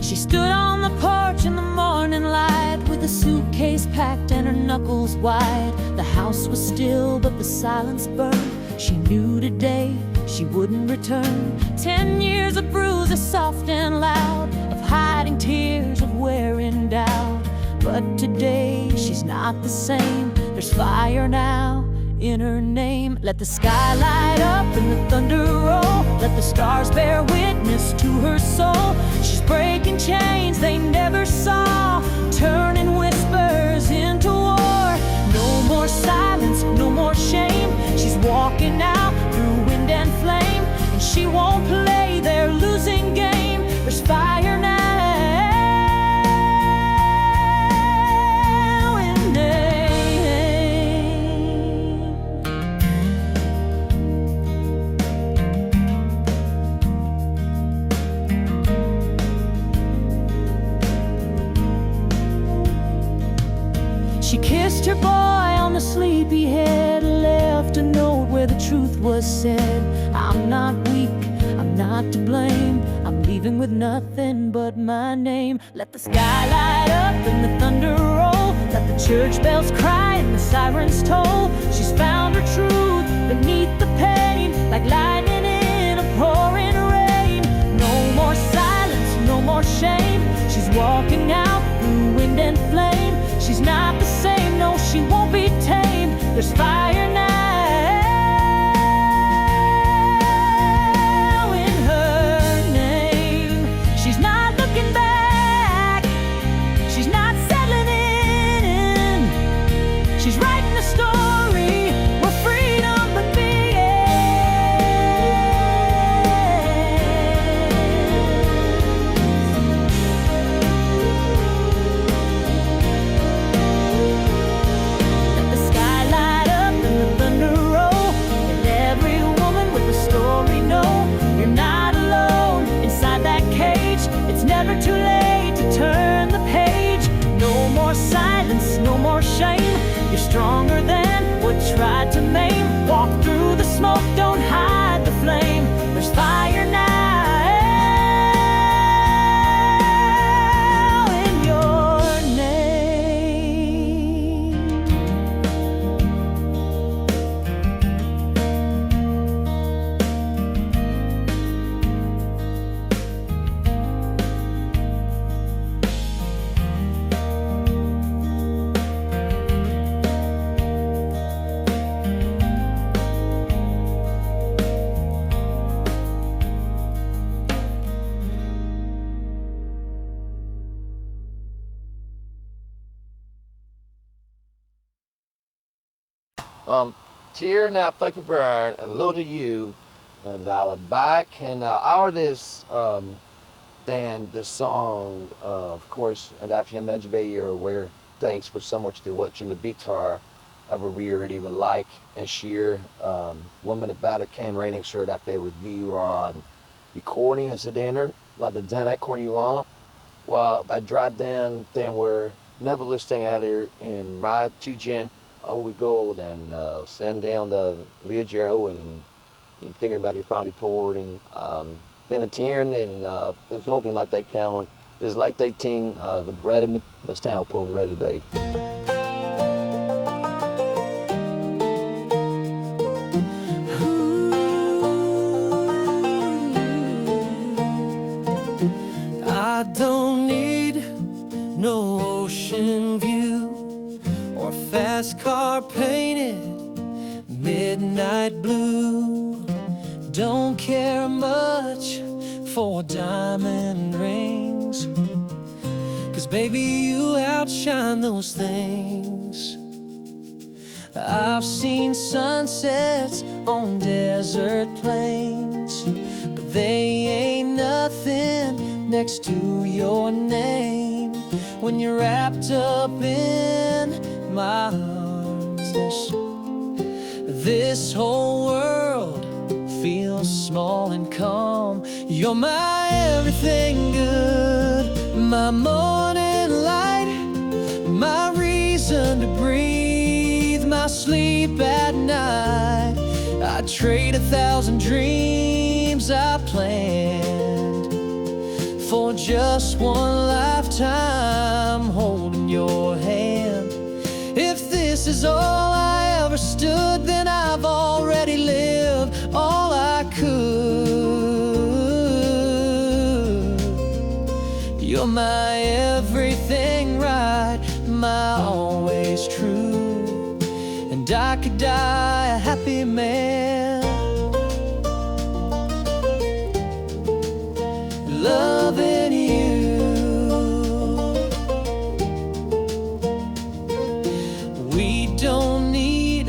She stood on the porch in the morning light, with a suitcase packed and her knuckles wide. The house was still, but the silence burned. She knew today she wouldn't return. 10 years of bruises, soft and loud, of hiding tears, of wearing doubt. But today she's not the same. There's fire now in her name. Let the sky light up and the thunder roll, let the stars bear witness to her soul. She's breaking chains they never saw, turning whispers into war. No more silence, no more shame. She's walking out through wind and flame, and she won't play their losing game. There's fire now in name. She kissed her boy on the sleepy head, left a note where the truth was said. I'm not weak, I'm not to blame, I'm leaving with nothing but my name. Let the sky light up and the thunder roll, let the church bells cry and the sirens toll. She's found her truth beneath the pain, like lightning in a pouring rain. No more silence, no more shame. She's walking out through wind and flame. She's not the same, no, she won't be tamed. There's fire now in her name. She's not looking back, she's not settling in. She's writing a story where freedom stronger than what tried to maim. Walk through the smoke, don't hide the flame. There's fire now in your name. Tear now fucking burn, and low to you, and I'll back and our this then the song of course and after imagine you're aware thanks for so much to watching the guitar of a really would like and share woman about a can rating shirt that they review on recording as a dinner like the den I corner you on. Well I drive down then we're never listening at her in my two gen we go and send down the Leggero and thinking about your probably pouring been a tearing and it's looking like they count. It's like they ting the bread and the stout pull ready day. I don't need no ocean view or fast car painted midnight blue. Don't care much for diamond rings, 'cause baby you outshine those things. I've seen sunsets on desert plains, but they ain't nothing next to your name. When you're wrapped up in my arms, this whole world feels small and calm. You're my everything good, my morning light, my reason to breathe, my sleep at night. I'd trade 1,000 dreams I planned for just one lifetime holding your hand. If this is all I ever stood, then I've already lived all I could. You're my everything right, my always true, and I could die a happy man. Loving you. We don't need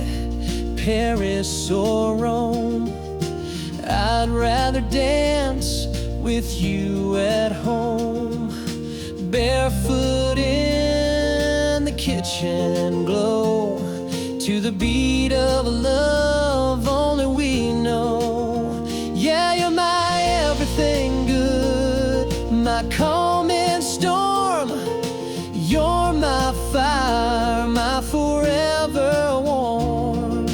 Paris or Rome. I'd rather dance with you at home, barefoot in the kitchen glow, to the beat of a love only we know. Yeah, you're my everything good, my calm in storm. You're my fire, my forever warm.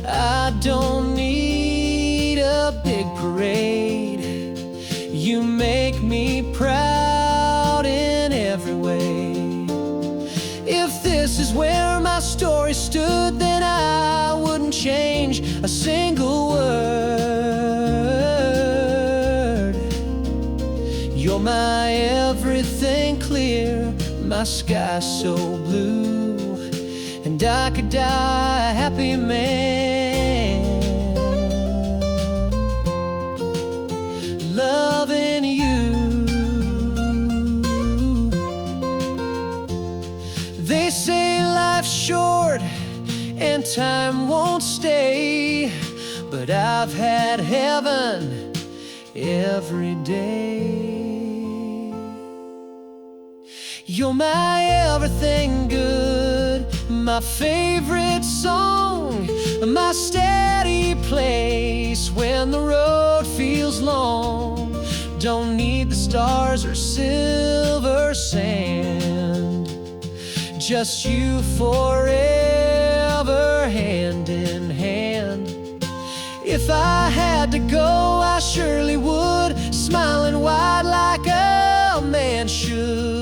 I don't need a big parade. You make me proud in every way. If this is where my story stood, then I wouldn't change a single word. You're my everything clear, my sky so blue, and I could die a happy man. Loving you. They say life's short and time won't stay, but I've had heaven every day. You're my everything good, my favorite song, my steady place when the road feels long. Don't need the stars or silver sand, just you forever hand in hand. If I had to go, I surely would, smiling wide like a man should.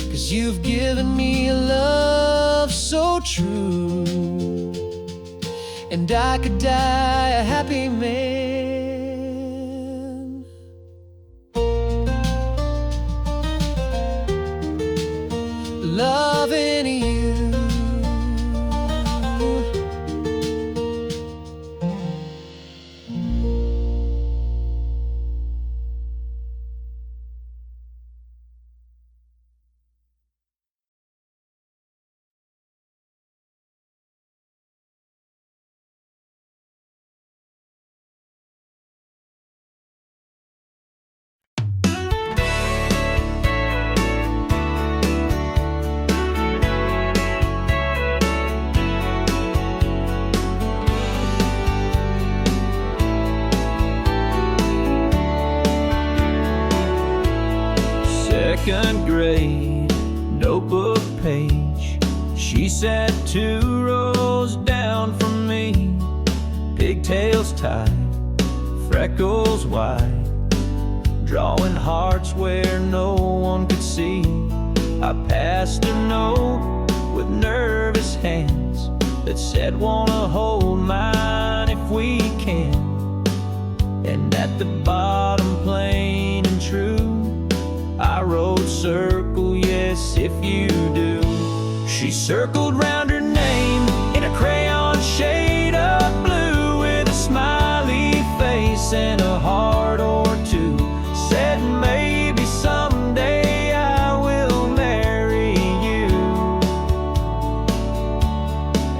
'Cause you've given me a love so true, and I could die a happy man. Loving you. grade notebook page. She sat 2 rows down from me, pigtails tied, freckles wide, drawing hearts where no one could see. I passed a note with nervous hands that said, wanna hold mine if we can. And at the bottom, plain and true, I wrote, circle yes if you do. She circled round her name in a crayon shade of blue, with a smiley face and a heart or two. Said maybe someday I will marry you.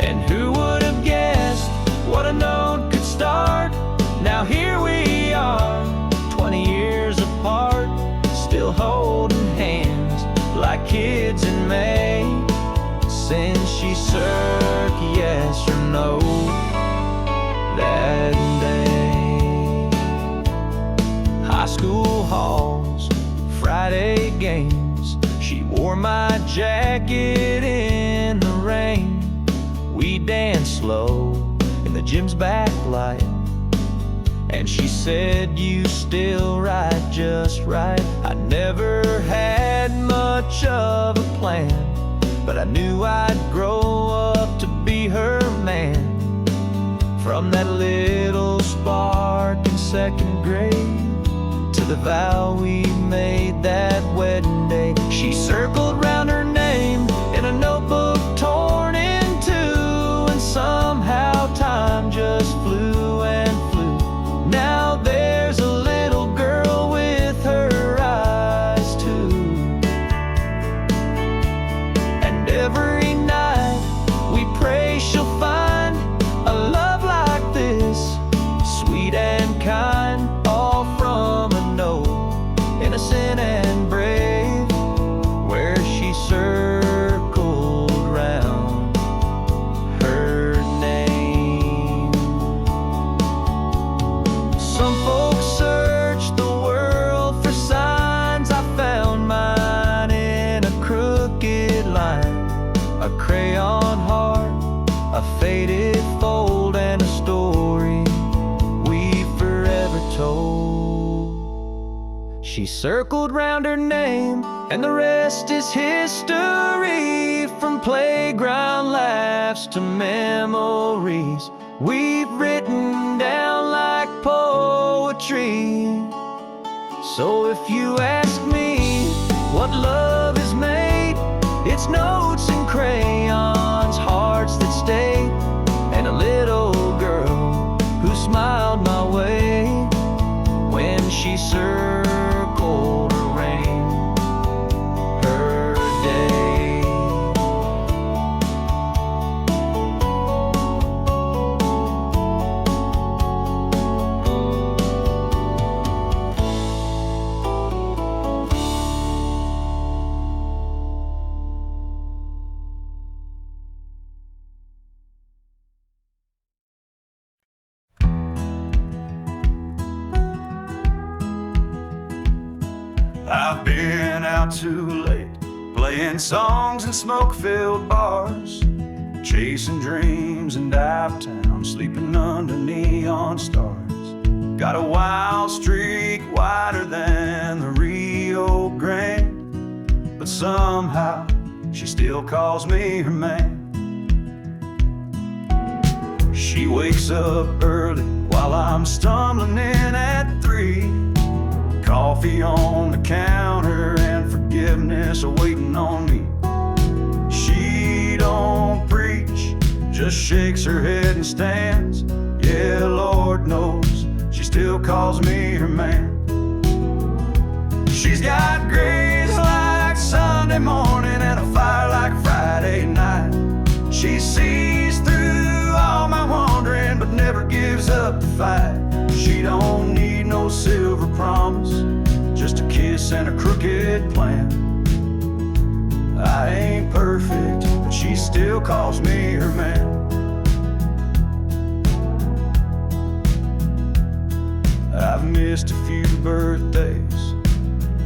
And who would have guessed what a note could start? Now here we are, 20 years apart, still holding hands like kids in May. Since she circled yes or no that day. High school halls, Friday games, she wore my jacket in the rain. We danced slow in the gym's backlight, and she said, you still write just right. I never had much of a plan, but I knew I'd grow up to be her man. From that little spark in 2nd grade to the vow we made that wedding day. She circled round her name in a notebook torn in two, and somehow time just flew and flew. Now there's a little girl with her eyes too. And every night we pray she'll find a love like this, sweet and kind, all from a note, innocent and brave, where she circled round her name. Some folks search the world for signs. I found mine in a crooked line, a crayon heart, a faded fold, and a story we forever told. She circled round her name, and the rest is history. From playground laughs to memories we've written down like poetry. So if you ask me what love is made, it's notes and crayons, hearts that stay, and a little girl who smiled my way when she circled around her day. I've been out too late, playing songs in smoke-filled bars, chasing dreams in dive town, sleeping under neon stars. Got a wild streak wider than the Rio Grande, but somehow she still calls me her man. She wakes up early while I'm stumbling in at 3. Coffee on the counter and forgiveness awaiting on me. She don't preach, just shakes her head and stands. Yeah, Lord knows she still calls me her man. She's got grace like Sunday morning and a fire like Friday night. She sees through all my wandering but never gives up the fight. She don't need no silver promise, just a kiss and a crooked plan. I ain't perfect, but she still calls me her man. I've missed a few birthdays,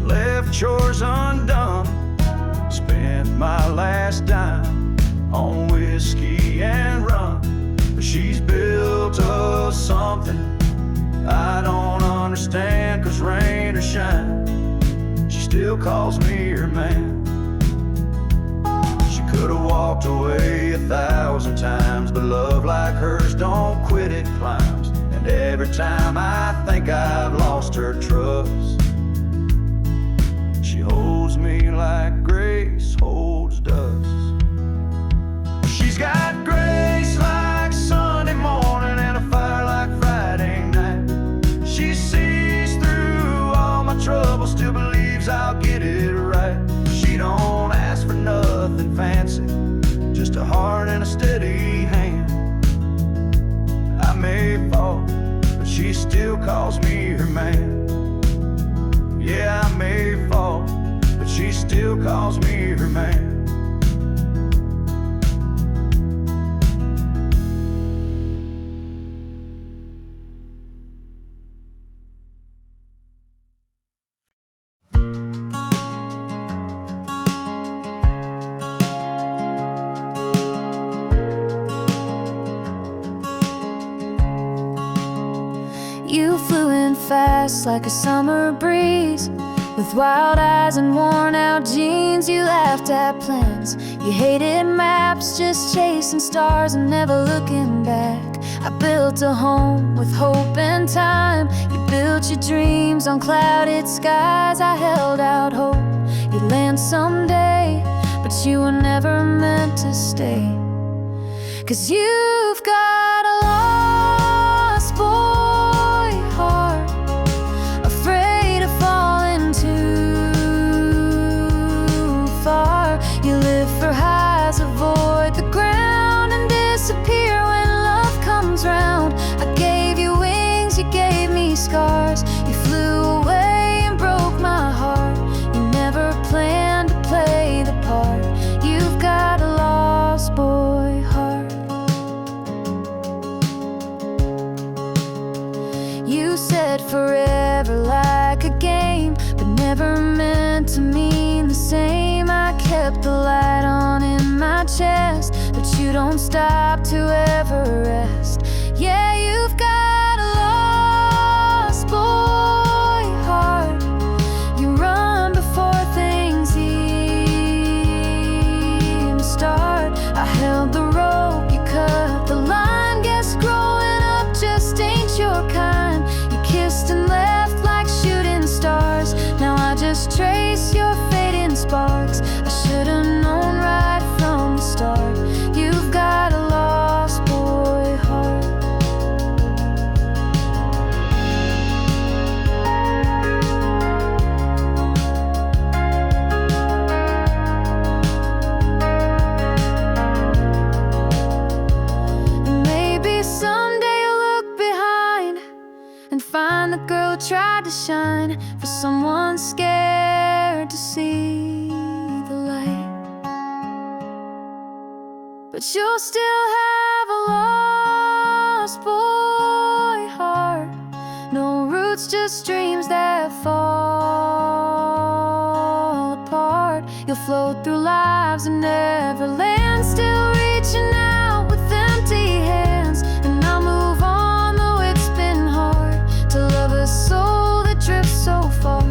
left chores undone, Spent my last dime on whiskey and rum, but she's built us something I don't understand, 'cause rain or shine, she still calls me her man. She could've walked away 1,000 times, but love like hers don't quit, it climbs. And every time I think I've lost her trust, she holds me like grace holds dust. She's got grace like Sunday morning and a fire like Friday night. She sees through all my troubles, still believes I'll get it right. She don't ask for nothing fancy, just a heart and a steady hand. I may fall, but she still calls me her man. Yeah, I may fall, but she still calls me her man. You flew in fast like a summer breeze, with wild eyes and worn out jeans. You laughed at plans, you hated maps, just chasing stars and never looking back. I built a home with hope and time. You built your dreams on clouded skies. I held out hope you'd land someday, but you were never meant to stay. 'Cause you've got a lost boy heart, afraid of falling too far. You live for highs, avoid the ground, and disappear when love comes round. I gave you wings, you gave me scars. You flew away and broke my heart. You never planned to play the part. You've got a lost boy heart. You said forever like a game, but never meant to mean the same. I kept the light on in my chest, but you don't stop to ever rest. Yeah, you've got a lost boy heart. You run before things even start. I held the rope, you cut the line. Guess growing up just ain't your kind. You kissed and left like shooting stars. Now I just trace your fading sparks. I should've known right from the start. You've got a lost boy heart. And maybe someday you'll look behind and find the girl who tried to shine for someone scared to see the light. But you'll still have a lost boy heart. No roots, just dreams that fall apart. You'll float through lives and never land, still reaching out with empty hands. And I'll move on though it's been hard to love a soul that drifts so far.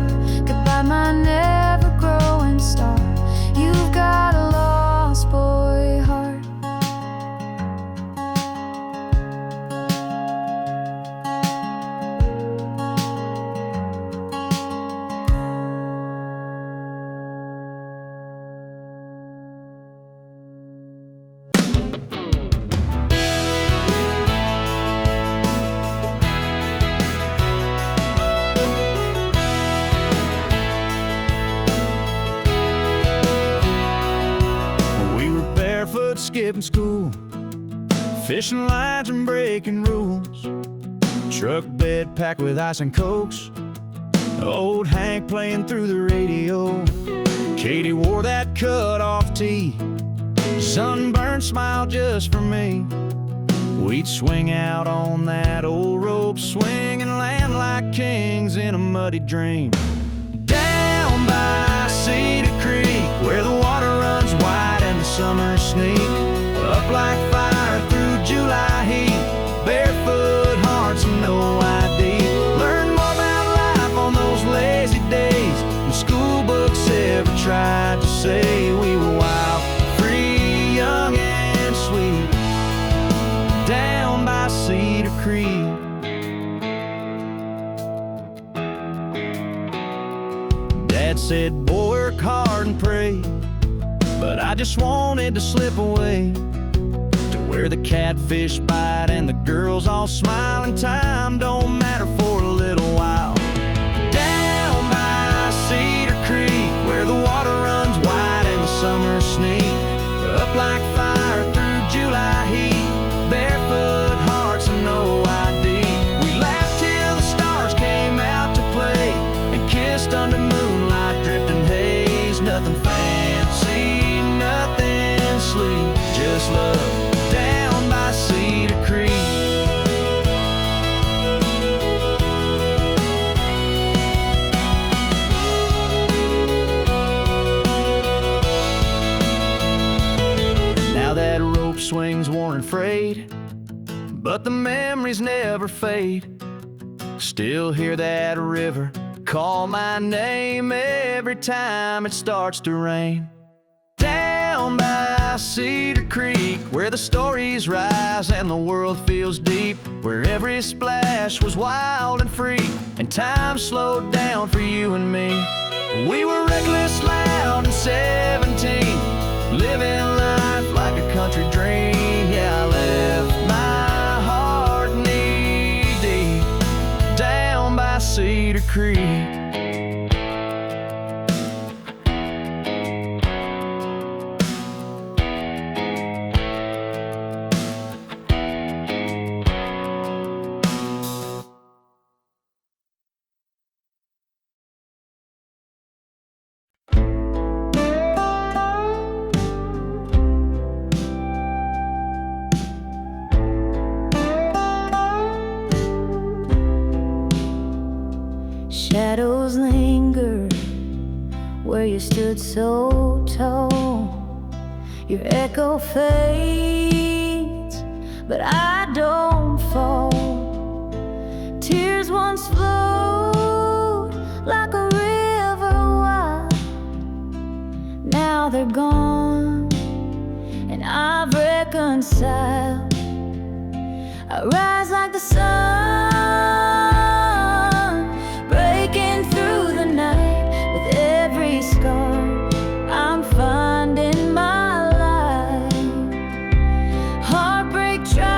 Goodbye, my never-growing star. You've got a lost boy heart. Skipping school, fishing lines and breaking rules. Truck bed packed with ice and cokes. Old Hank playing through the radio. Katie wore that cut-off tee. Sunburned smile just for me. We'd swing out on that old rope swing and land like kings in a muddy dream. Down by Cedar Creek, where the water summer sneak, up like fire through July heat. Barefoot hearts and no ID. Learn more about life on those lazy days when school books ever tried to say we were wild, free, young and sweet, down by Cedar Creek. Dad said, boy, work hard and pray, but I just wanted to slip away to where the catfish bite and the girls all smile and time don't matter for a little while. Down by Cedar Creek, where the water runs wide and the summer sneak, up like fire through July heat. Barefoot hearts and no ID. We laughed till the stars came out to play and kissed under moonlight drifting haze. Nothing fancy, nothing sleek, just love down by Cedar Creek. Now that rope swing's worn and frayed, but the memories never fade. Still hear that river call my name every time it starts to rain. Down by Cedar Creek, where the stories rise and the world feels deep, where every splash was wild and free, and time slowed down for you and me. We were reckless, loud, and 17, living life like a country dream. Yeah, I left my heart knee deep down by Cedar Creek. Shadows linger where you stood so tall. Your echo fades, but I don't fall. Tears once flowed like a river wide. Now they're gone, and I've reconciled. I rise like the sun, breaking through the night. With every scar, I'm finding my light. Heartbreak tried,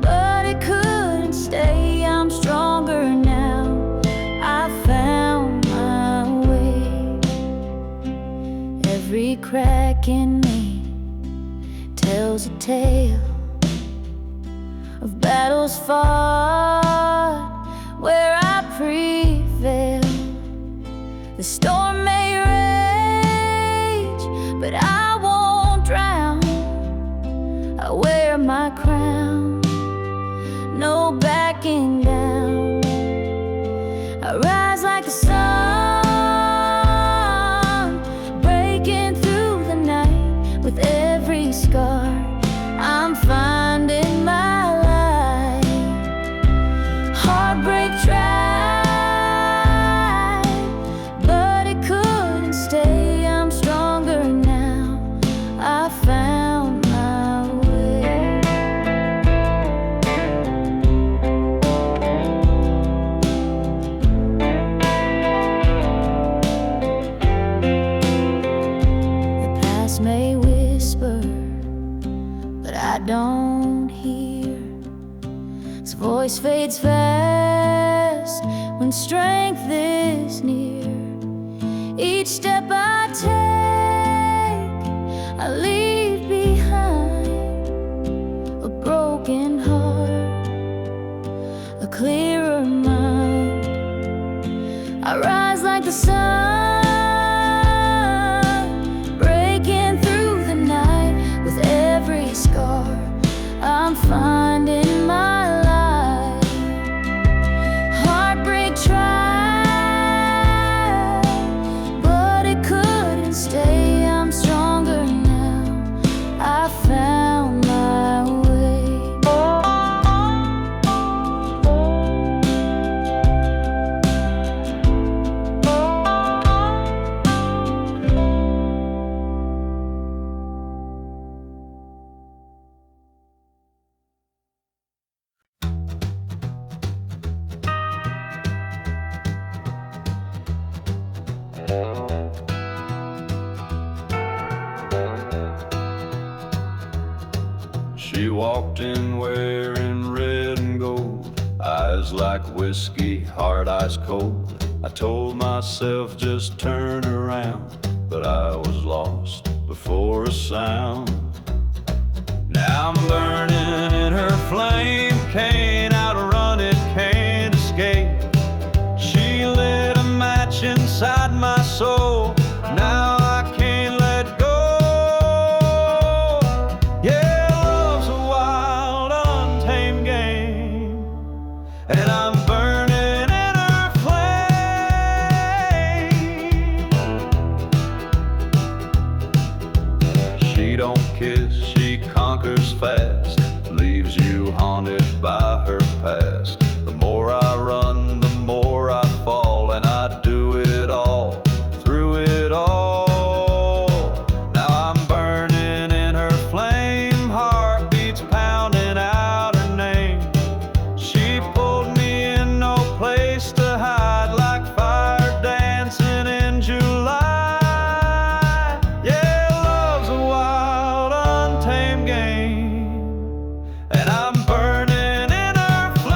but it couldn't stay. I'm stronger now, I found my way. Every crack in me tells a tale of battles fought where I prevail. The storm may rage, but I won't drown. I wear my crown, no backing down. I rise like the sun, breaking through the night. With every scar, I'm finding my light. Heartbreak tried, but it couldn't stay. I'm stronger now, I found my way. The past may whisper, but I don't hear. Its voice fades fast when strength is near. Each step I take, I leave behind a broken heart, a clearer mind. I rise like the sun, breaking through the night. With every scar, I'm finding my light. Heartbreak tried, but it couldn't stay. found my way. She walked in wearing red and gold, eyes like whiskey, heart ice cold. I told myself just turn around, but I was lost before a sound. Now I'm burning in her flame, can't outrun it, can't escape. She lit a match inside my soul, now I can't let go. Yeah, love's a wild, untamed game, and I'm burning in her flame. She don't kiss, she conquers fast, leaves you haunted by her past. The more I run, the more I fall, and I do it all, through it all. Now I'm burning in her flame, heartbeats pounding out her name. She pulled me in, no place to hide, like fire dancing in July. Yeah, love's a wild, untamed game, and I'm burning in her flame.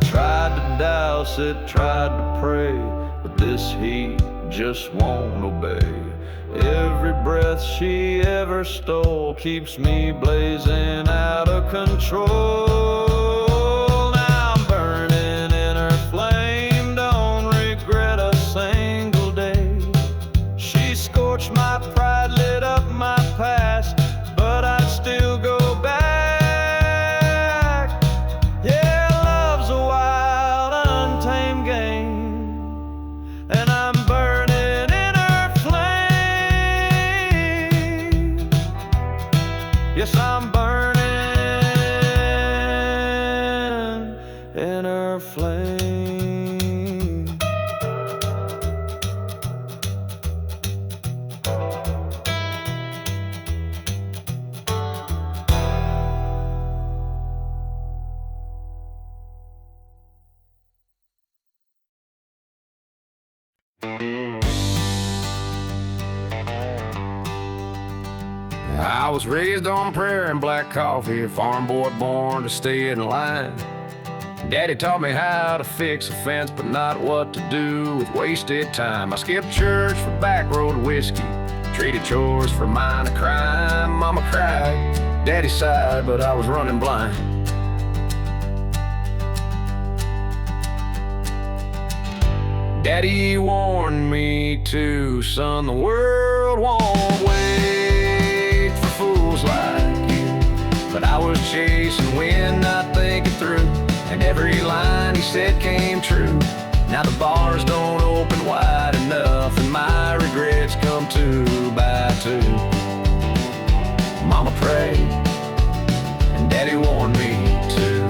Tried to douse it, tried to pray, but this heat just won't obey. Every breath she ever stole keeps me blazing out of control. Now I'm burning in her flame, don't regret a single day. She scorched my pride, lit up my past, but I'd still go back. Yeah, love's a wild, untamed game, and I'm burning in her flame. Yes, I'm burning in her flame. I was raised on prayer and black coffee, a farm boy born to stay in line. Daddy taught me how to fix a fence, but not what to do with wasted time. I skipped church for back road whiskey, traded chores for minor crime. Mama cried, Daddy sighed, but I was running blind. Daddy warned me too, son, the world won't wait for fools like you. But I was chasing wind, not thinking through, and every line he said came true. Now the bars don't open wide enough, and my regrets come 2 by 2. Mama prayed, and Daddy warned me too.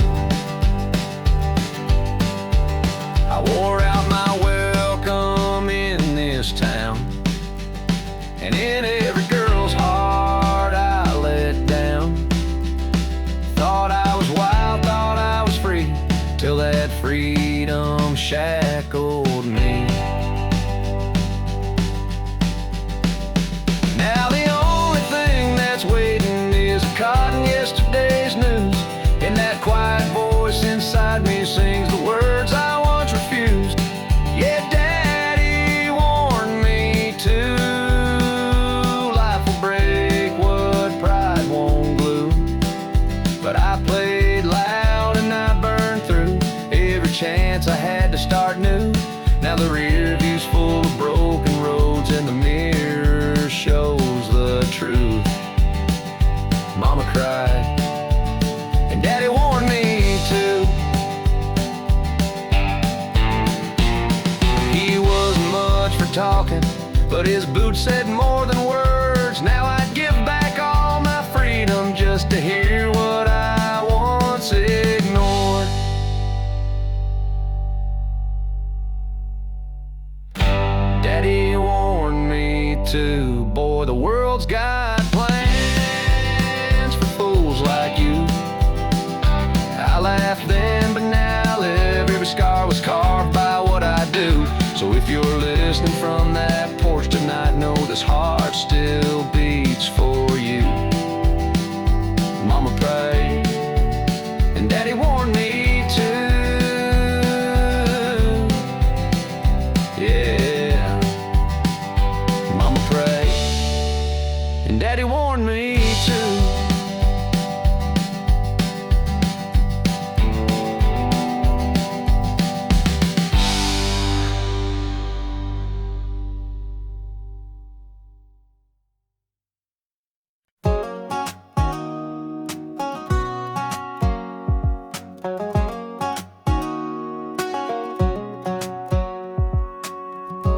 I wore out my welcome in this town, and in every girl's heart I let down. Thought I was wild, thought I was free, till that freedom shackled me. Now the only thing that's waiting is caught in yesterday's news, and that quiet voice inside me sings the words I once refused. Yeah, Daddy warned me too. bright. And Daddy warned me to. He wasn't much for talking, but his boots said more than words. Now I'd give back all my freedom just to hear what I once ignored. Daddy warned me to, boy, the world's got plans for fools like you. I laughed then, but now live. Every scar was carved by what I do. So if you're listening from that porch tonight, know this heart still beats for you. Mama prayed, and Daddy warned me too. Yeah, Mama prayed, and Daddy warned me too.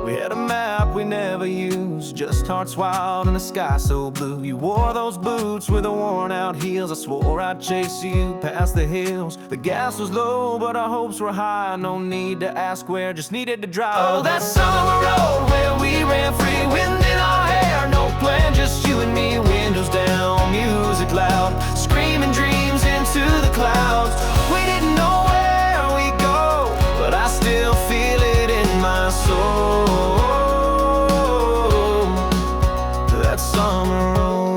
We had a map we never used, just hearts wild and the sky so blue. You wore those boots with the worn out heels. I swore I'd chase you past the hills. The gas was low, but our hopes were high. No need to ask where, just needed to drive. Oh, that summer road where we ran free, wind in our hair, no plan, just you and me. Windows down, music loud, screaming dreams into the clouds. We didn't know where we'd go, but I still feel it in my soul. That summer road,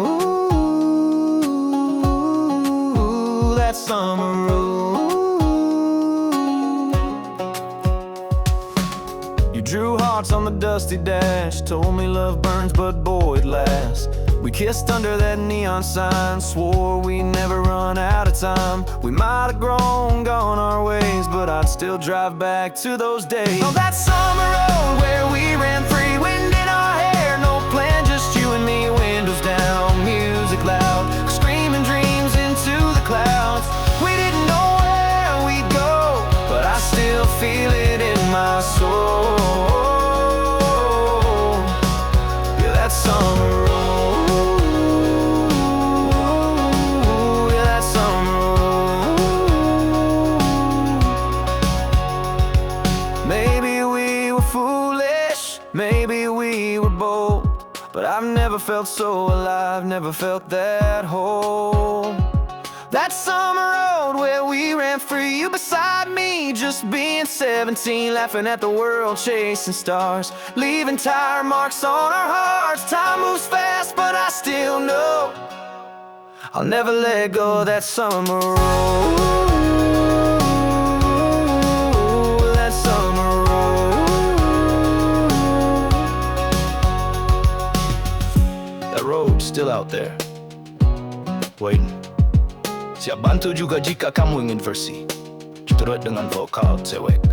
that summer road. You drew hearts on the dusty dash, told me love burns, but boy, it lasts. We kissed under that neon sign, swore we'd never run out of time. We might have grown, gone our ways, but I'd still drive back to those days. Oh, that summer road where we ran free, wind in our hair, no plan, just you and me. Windows down, music loud, screaming dreams into the clouds. We didn't know where we'd go, but I still feel it in my soul. Yeah, that summer road. Maybe we were bold, but I've never felt so alive, never felt that whole. That summer road where we ran free, you beside me, just being 17, laughing at the world, chasing stars, leaving tire marks on our hearts. Time moves fast, but I still know I'll never let go of that summer road. That summer road. Still out there, waiting. Siap bantu juga jika kamu ingin versi turut dengan vokal cewek.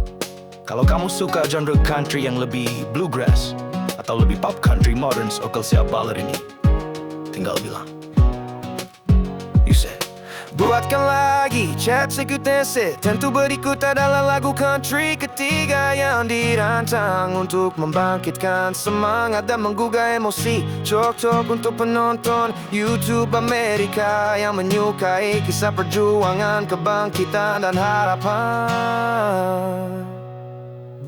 Kalau kamu suka genre country yang lebih bluegrass atau lebih pop country modern, Okal siap baler ini. Tinggal bilang. You said, buatkan lagi chat sekutese, tentu berikut adalah lagu country ketiga yang dirancang untuk membangkitkan semangat dan menggugah emosi. Cocok untuk penonton YouTube Amerika yang menyukai kisah perjuangan, kebangkitan dan harapan.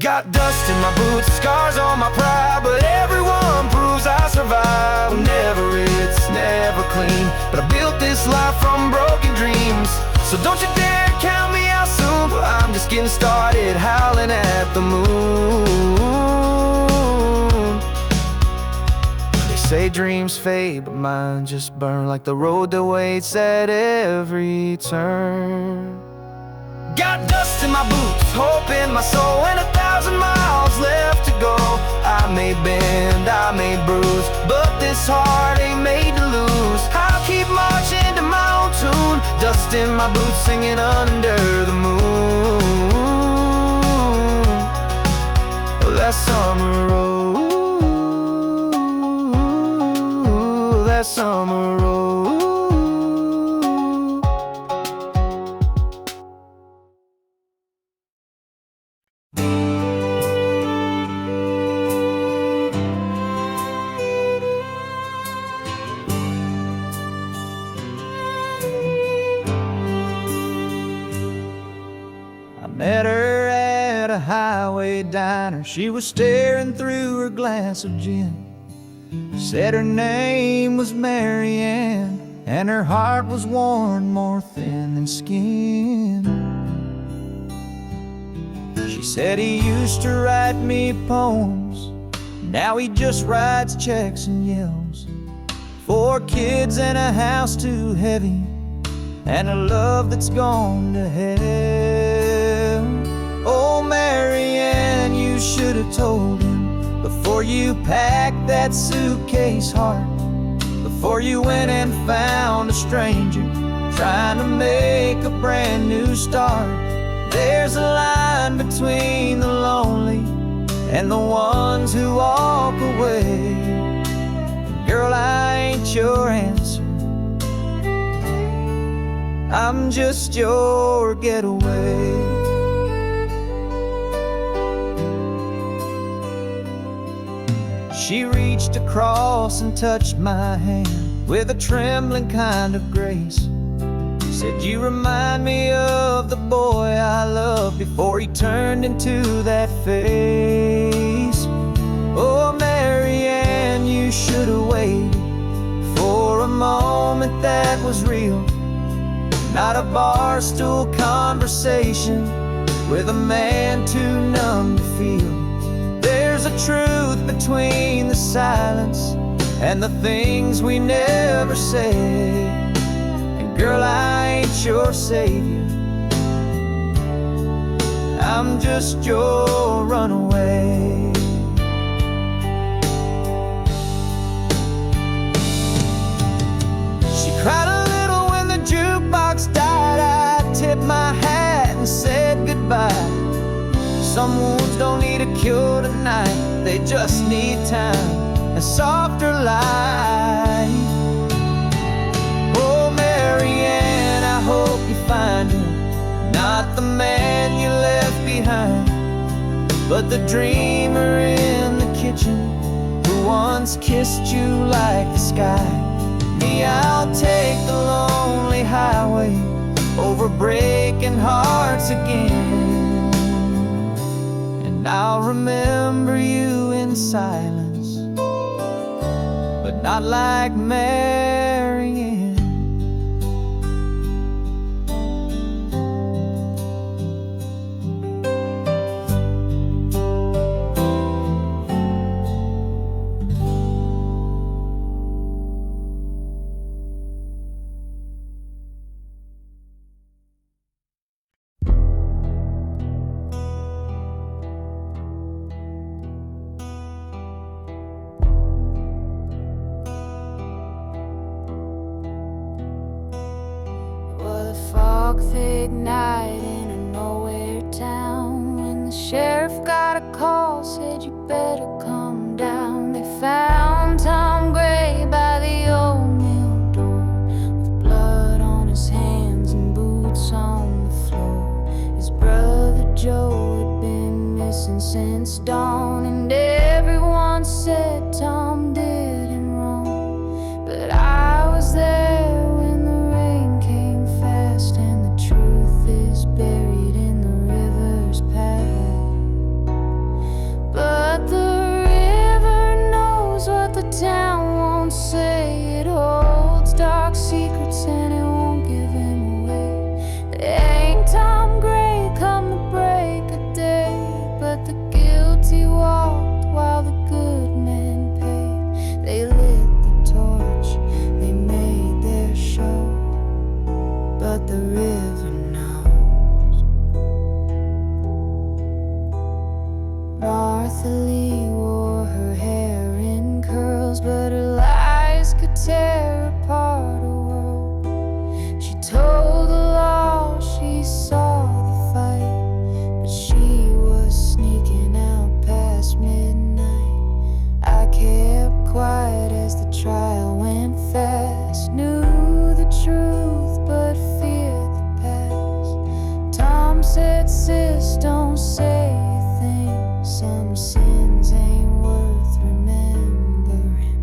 Got dust in my boots, scars on my pride, but everyone proves I survive. Never, it's never clean, but I built this life from broken dreams. So don't you dare count me out soon, but I'm just getting started, howling at the moon. They say dreams fade, but mine just burn like the road that waits at every turn. Got dust in my boots, hope in my soul, and 1,000 miles left to go. I may bend, I may bruise, but this heart ain't made to lose. I'll keep marching to my own tune, dust in my boots, singing under the moon. That summer road, that summer road. Broadway diner. She was staring through her glass of gin. Said her name was Mary Ann, and her heart was worn more thin than skin. She said he used to write me poems, now he just writes checks and yells. 4 kids and a house too heavy, and a love that's gone to hell. Oh, Mary Ann, you should have told him before you packed that suitcase heart, before you went and found a stranger trying to make a brand new start. There's a line between the lonely and the ones who walk away. Girl, I ain't your answer, I'm just your getaway. She reached across and touched my hand with a trembling kind of grace. Said, you remind me of the boy I loved before he turned into that face. Oh, Mary Ann, you should have waited for a moment that was real, not a bar stool conversation with a man too numb to feel. There's a truth between the silence and the things we never say. And girl, I ain't your savior, I'm just your runaway. She cried a little when the jukebox died. I tipped my hat and said goodbye. Some wounds don't need a cure tonight, they just need time and softer light. Oh, Mary Ann, I hope you find him, not the man you left behind, but the dreamer in the kitchen who once kissed you like the sky. Me, I'll take the lonely highway over breaking hearts again. I'll remember you in silence, but not like Mary Ann. Thick night in a nowhere town, when the sheriff got a call, said you better come down. They found Tom Gray by the old mill door, with blood on his hands and boots on the floor. His brother Joe had been missing since dawn, and everyone said Tom did him wrong. But I was there when the rain came fast, and buried in the river's path. But the river knows what the town won't say. It holds dark secrets and it won't give him away. They ain't Tom Gray come the break of day, but the guilty walked while the good men paid. They lit the torch, they made their show, but the river Martha Lee wore her hair in curls, but her lies could tear apart a world. She told the law she saw the fight, but she was sneaking out past midnight. I kept quiet as the trial went fast, knew the truth but feared the past. Tom said, sis, don't say a thing, some sins ain't worth remembering.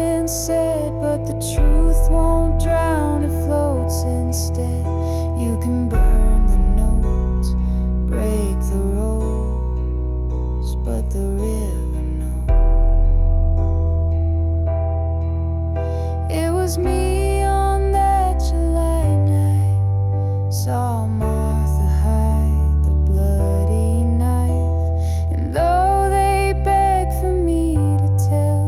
been said, but the truth won't drown, it floats instead. You can burn the notes, break the rules, but the river knows. It was me on that July night, saw Martha hide the bloody knife, and though they begged for me to tell,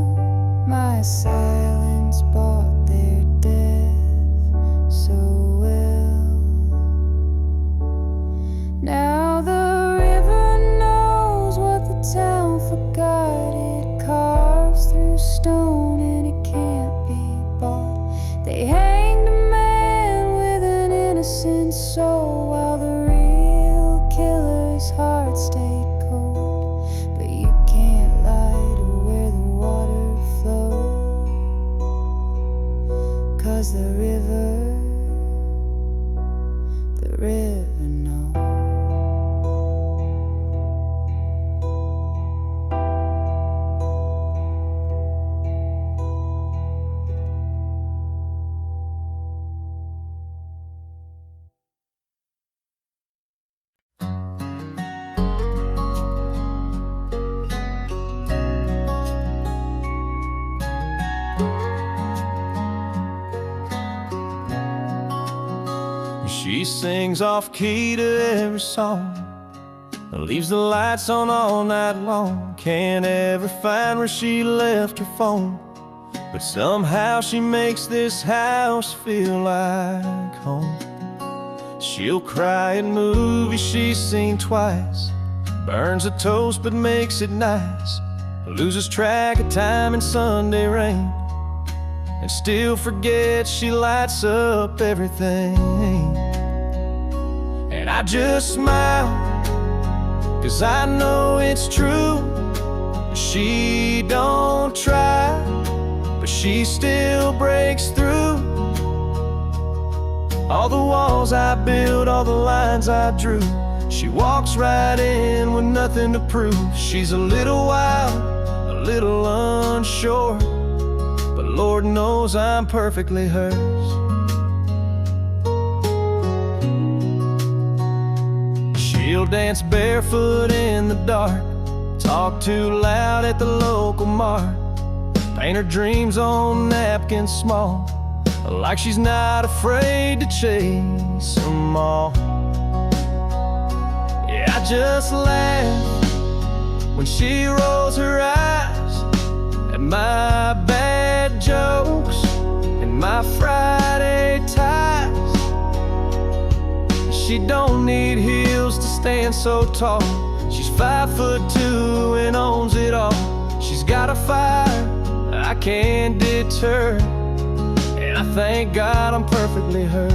my silence bought their death so well. Now the river knows what the town forgot. It carves through stone and it can't be bought. They hanged a man with an innocent soul, while the real killer's heart stayed cold. But you can't lie to where the water flows, 'cause the river knows. She sings off key to every song, leaves the lights on all night long. Can't ever find where she left her phone, but somehow she makes this house feel like home. She'll cry at movies she's seen twice, burns a toast but makes it nice, loses track of time in Sunday rain, and still forgets she lights up everything. And I just smile, 'cause I know it's true. She don't try, but she still breaks through. All the walls I built, all the lines I drew, she walks right in with nothing to prove. She's a little wild, a little unsure, but Lord knows I'm perfectly hers. She'll dance barefoot in the dark, talk too loud at the local mart, paint her dreams on napkins small, like she's not afraid to chase them all. Yeah, I just laugh when she rolls her eyes at my bad jokes and my Friday ties. She don't need heels to stand so tall. She's 5'2" and owns it all. She's got a fire I can't deter, and I thank God I'm perfectly hers.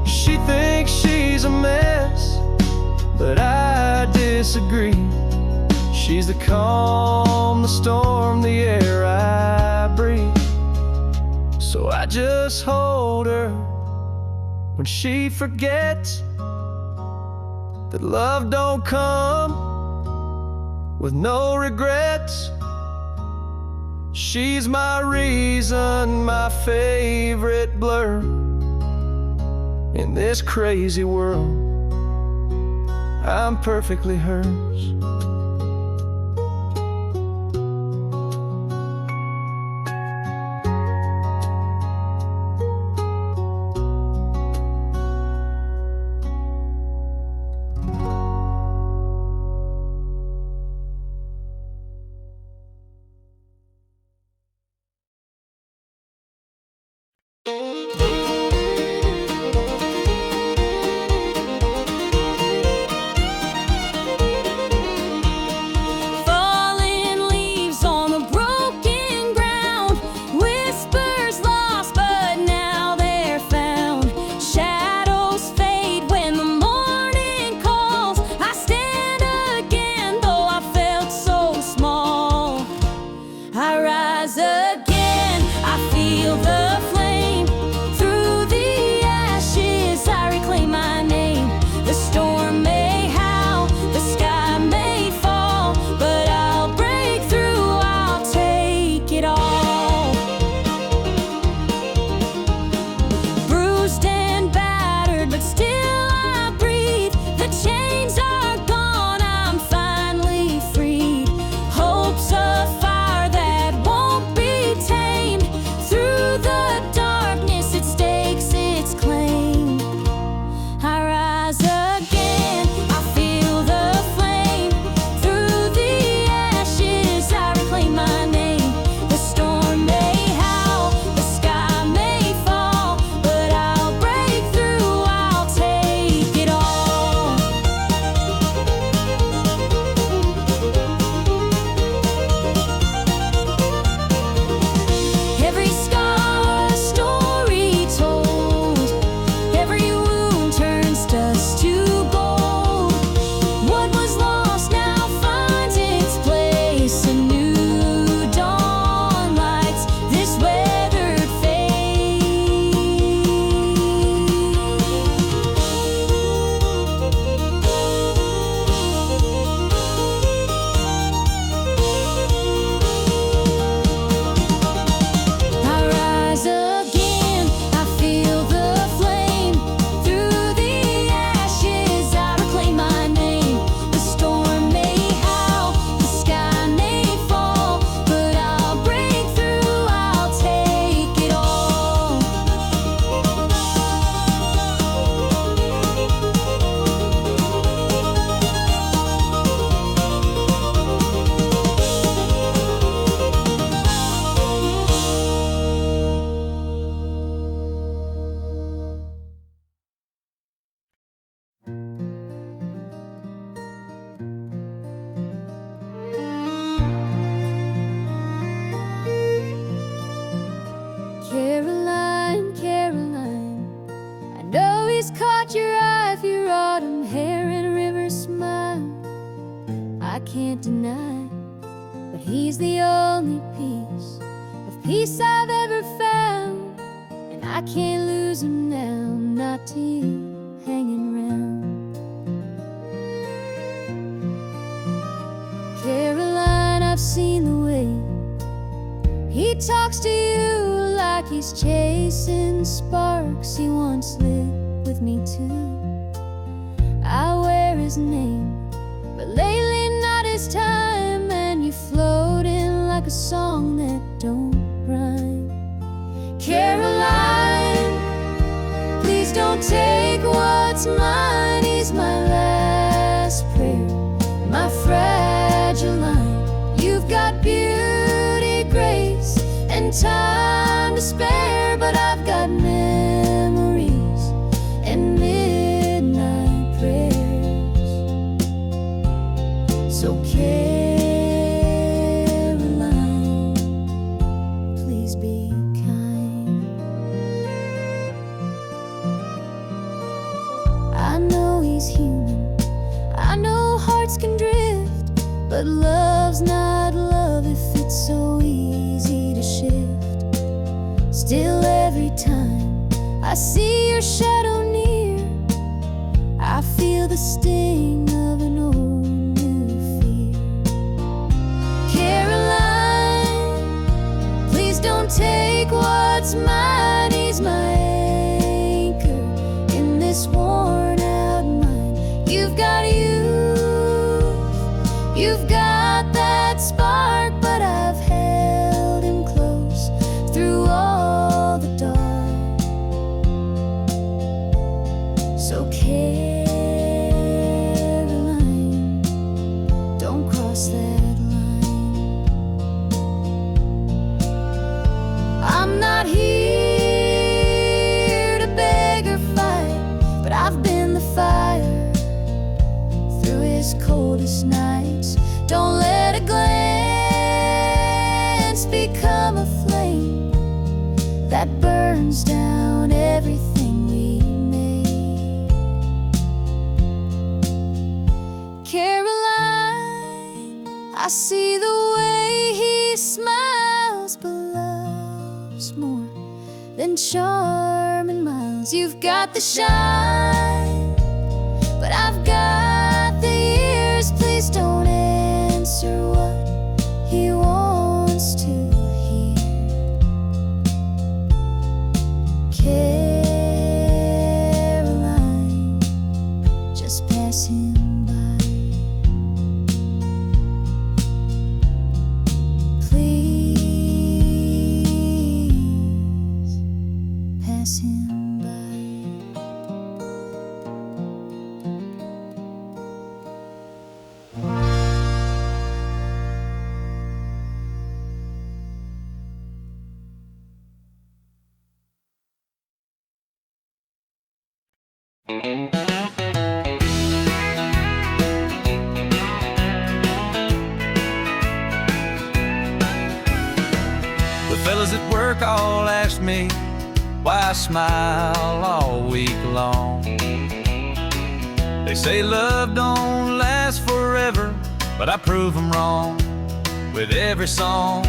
She thinks she's a mess, but I disagree. She's the calm, the storm, the air I breathe. So I just hold her when she forgets that love don't come with no regrets. She's my reason, my favorite blur in this crazy world. I'm perfectly hers. Falling leaves on the broken ground, whispers lost but now they're found. Shadows fade when the morning calls. I stand again though I felt so small. I rise again, I feel Caroline, Caroline, I know he's caught your eye for your autumn hair and river smile. I can't deny, but he's the only piece of peace I've ever found, and I can't lose him now, not to you hanging round. Caroline, I've seen the way he talks to you like he's chasing sparks. He once lived with me too. I wear his name, but lately not his time, and you float in like a song that don't rhyme. Caroline, please don't take what's mine. He's my last prayer, my fragile line. You've got beauty, grace, and time to spare, but I've got memories and midnight prayers. So Caroline, please be kind. I know he's human, I know hearts can drift, but love's not love if it's so easy to shift. Still every time I see your shadow near, I feel the sting of an old new fear. Caroline, please don't take what's mine. He's my anchor in this worn out mind. You've got you've got that spark, but I've held him close through all the dark. So Caroline, don't cross that line. I'm not here to beg or fight, but I've been the fire through his coldest nights. Don't let a glance become a flame that burns down everything we made. Caroline, I see the way he smiles, but love's more than charm and miles. You've got the shine, but I've got the years. Please don't answer what he wants to hear. Caroline, just pass him by. Please pass him by. The fellas at work all ask me why I smile all week long. They say love don't last forever, but I prove them wrong with every song.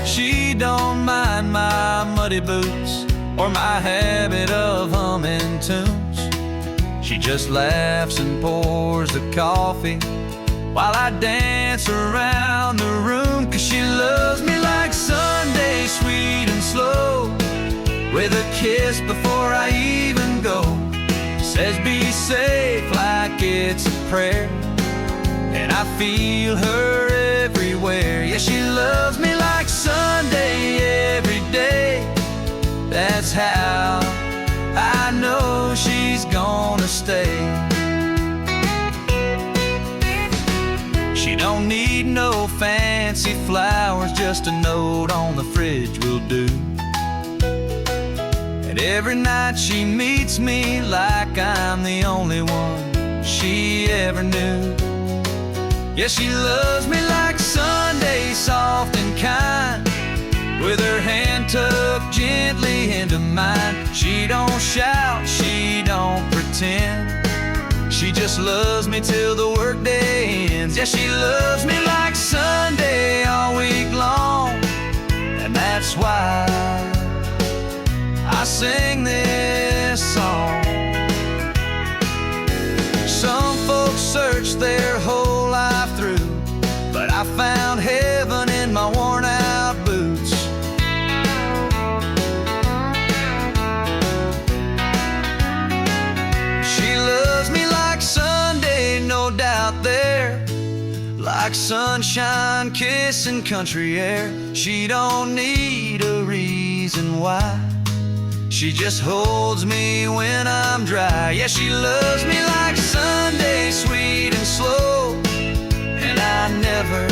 She don't mind my muddy boots or my habit of humming tunes. She just laughs and pours the coffee while I dance around the room, 'cause she loves me like Sunday, sweet and slow, with a kiss before I even go. Says be safe like it's a prayer, and I feel her everywhere. Yeah, she loves me like Sunday every day. That's how I know she's gonna stay. She don't need no fancy flowers, just a note on the fridge will do. And every night she meets me like I'm the only one she ever knew. Yeah, she loves me like Sunday, soft and kind, with her hand tucked gently into mine. She don't shout, she don't pretend. She just loves me till the workday ends. Yeah, she loves me like Sunday all week long, and that's why I sing this song. Some folks search their whole life through, but I found heaven in my worn out boots. She loves me like Sunday, no doubt there, like sunshine kissing country air. She don't need a reason why, she just holds me when I'm dry. Yeah, she loves me like Sunday, sweet and slow, and I never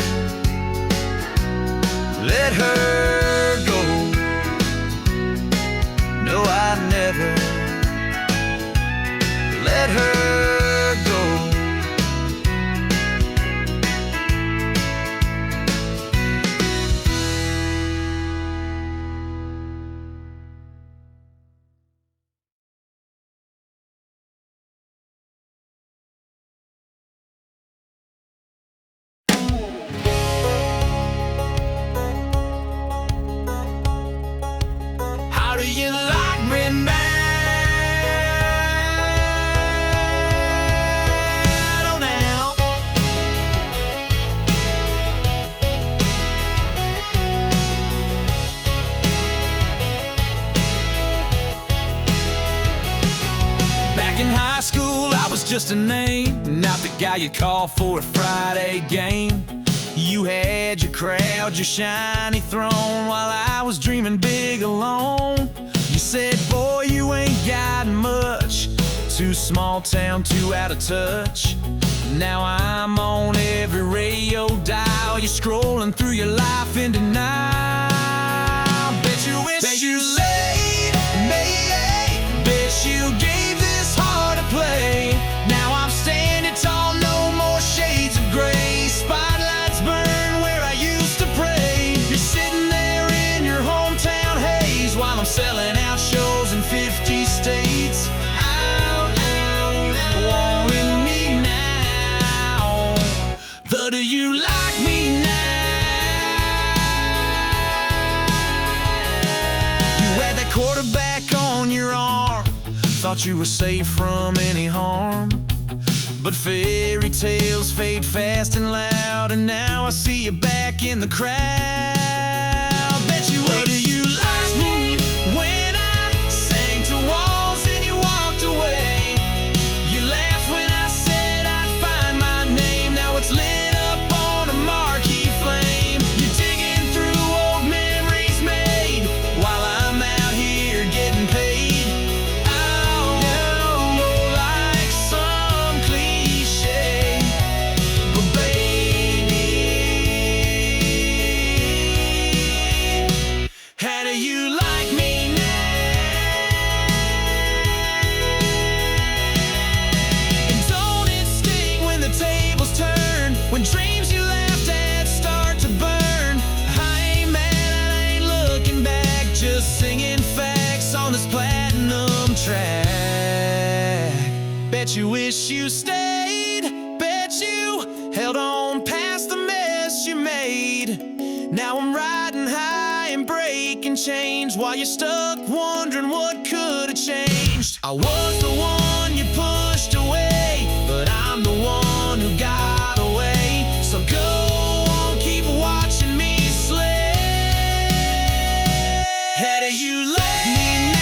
let her go. No, I never let her go. How do you like me now? Oh, now. Back in high school, I was just a name, not the guy you'd call for a Friday game. You had your crowd, your shiny throne, while I was dreaming big alone. You said, boy, you ain't got much, too small town, too out of touch. Now I'm on every radio dial, you're scrolling through your life in denial. Bet you wish you laid me, bet you gave this heart a play. Now I'm standing tall, no more shades of gray. Spotlights burn where I used to pray. You're sitting there in your hometown haze, while I'm selling out shows in 50 states. Out, wanting me now. But do you like me now? You had that quarterback on your arm, thought you were safe from any harm. But fairy tales fade fast and loud, and now I see you back in the crowd. Bet you what do you like me when I sang to walls and you walked away? You laughed when I said I'd find my name. Now it's lit up on a marquee flame. You're digging through old memories made, while I'm out here getting paid. Oh, like some cliche, but baby, how do you like me now? And don't it sting when the tables turn, when dreams you laughed at start to burn? I ain't mad, I ain't looking back, just singing facts on this platinum track. Bet you wish you stayed, bet you held on past the mess you made. Now I'm riding high and breaking chains, while you're stuck wondering what could have changed. I was the one you pushed away, but I'm the one who got away. So go on, keep watching me slay. How do you like me now?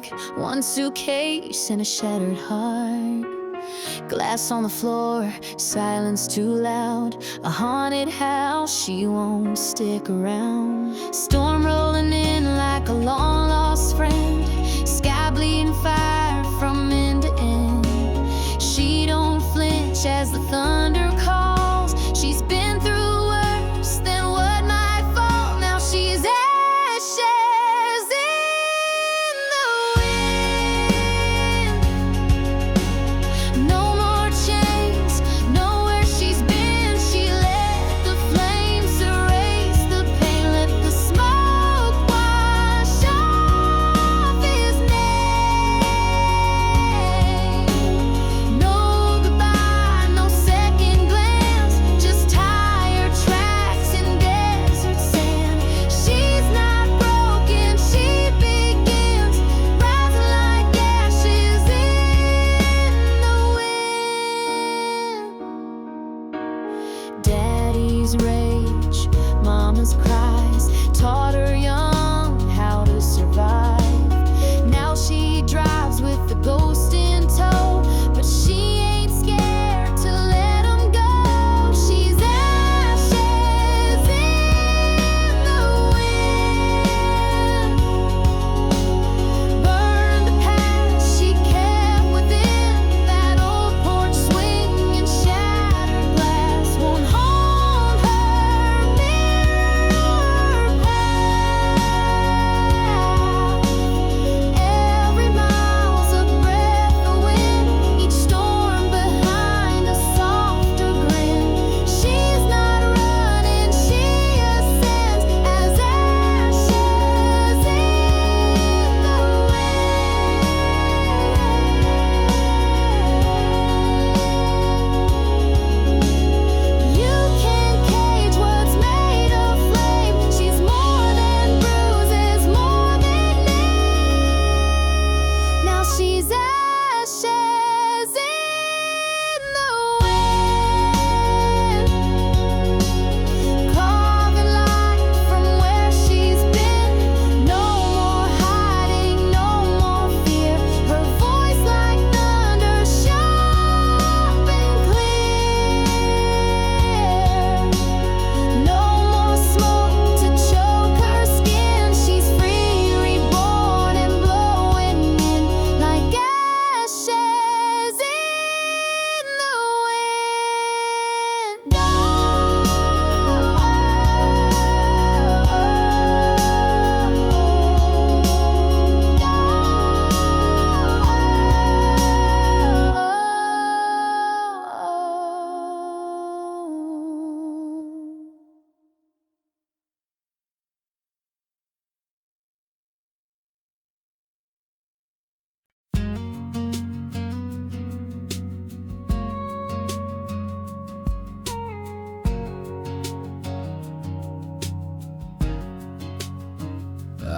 dark, one suitcase and a shattered heart. Glass on the floor, silence too loud. A haunted house, she won't stick around. Storm rolling in like a long lost friend. Sky bleeding fire from end to end. She don't flinch as the thunder calls. She's been through worse than what might fall. Now she's ashes in the wind. No more chains, know where she's been. She let the flames erase the pain, let the smoke wash off his name. No goodbye, no second glance, just tired tracks in desert sand. She's not broken, she begins, rising like ashes in the wind. Daddy's rage, mama's cries, taught her young how to survive. Now she drives with the ghost in tow, but she ain't scared to let him go. She's ashes in the wind. Burn the past she kept within. That old porch swing and shattered glass won't haunt her mirror path. Every mile's a breath of wind, each storm behind a softer grin. She's not running, she ascends as ashes in the wind. You can't cage what's made of flame. She's more than bruises, more than name. Now she's ashes in the wind. Carving light from where she's been. No more hiding, no more fear. Her voice like thunder, sharp and clear. No more smoke to choke her skin. She's free, reborn and blowing in like ashes in the wind.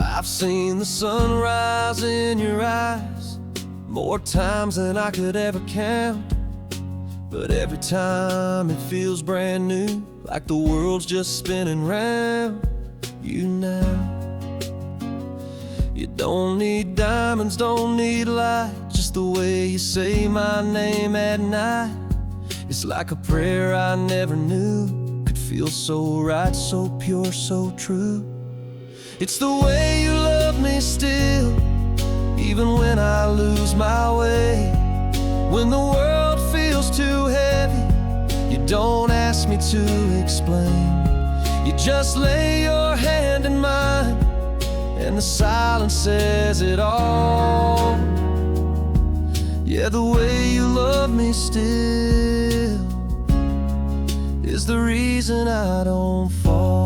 I've seen the sunrise in your eyes more times than I could ever count. But every time it feels brand new, like the world's just spinning round you now. You don't need diamonds, don't need light, just the way you say my name at night. It's like a prayer I never knew could feel so right, so pure, so true. It's the way you love me still, even when I lose my way. When the world feels too heavy, you don't ask me to explain. You just lay your hand in mine, and the silence says it all. Yeah, the way you love me still is the reason I don't fall.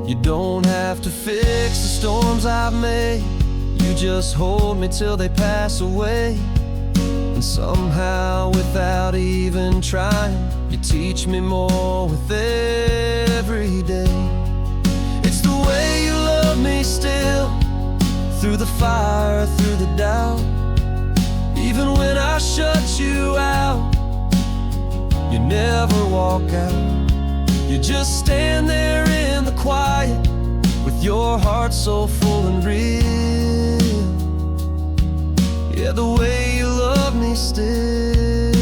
You don't have to fix the storms I've made, you just hold me till they pass away. And somehow, without even trying, you teach me more with every day. It's the way you love me still, through the fire, through the doubt. Even when I shut you out, you never walk out. You just stand there in the quiet, with Your heart's so full and real. Yeah, the way you love me still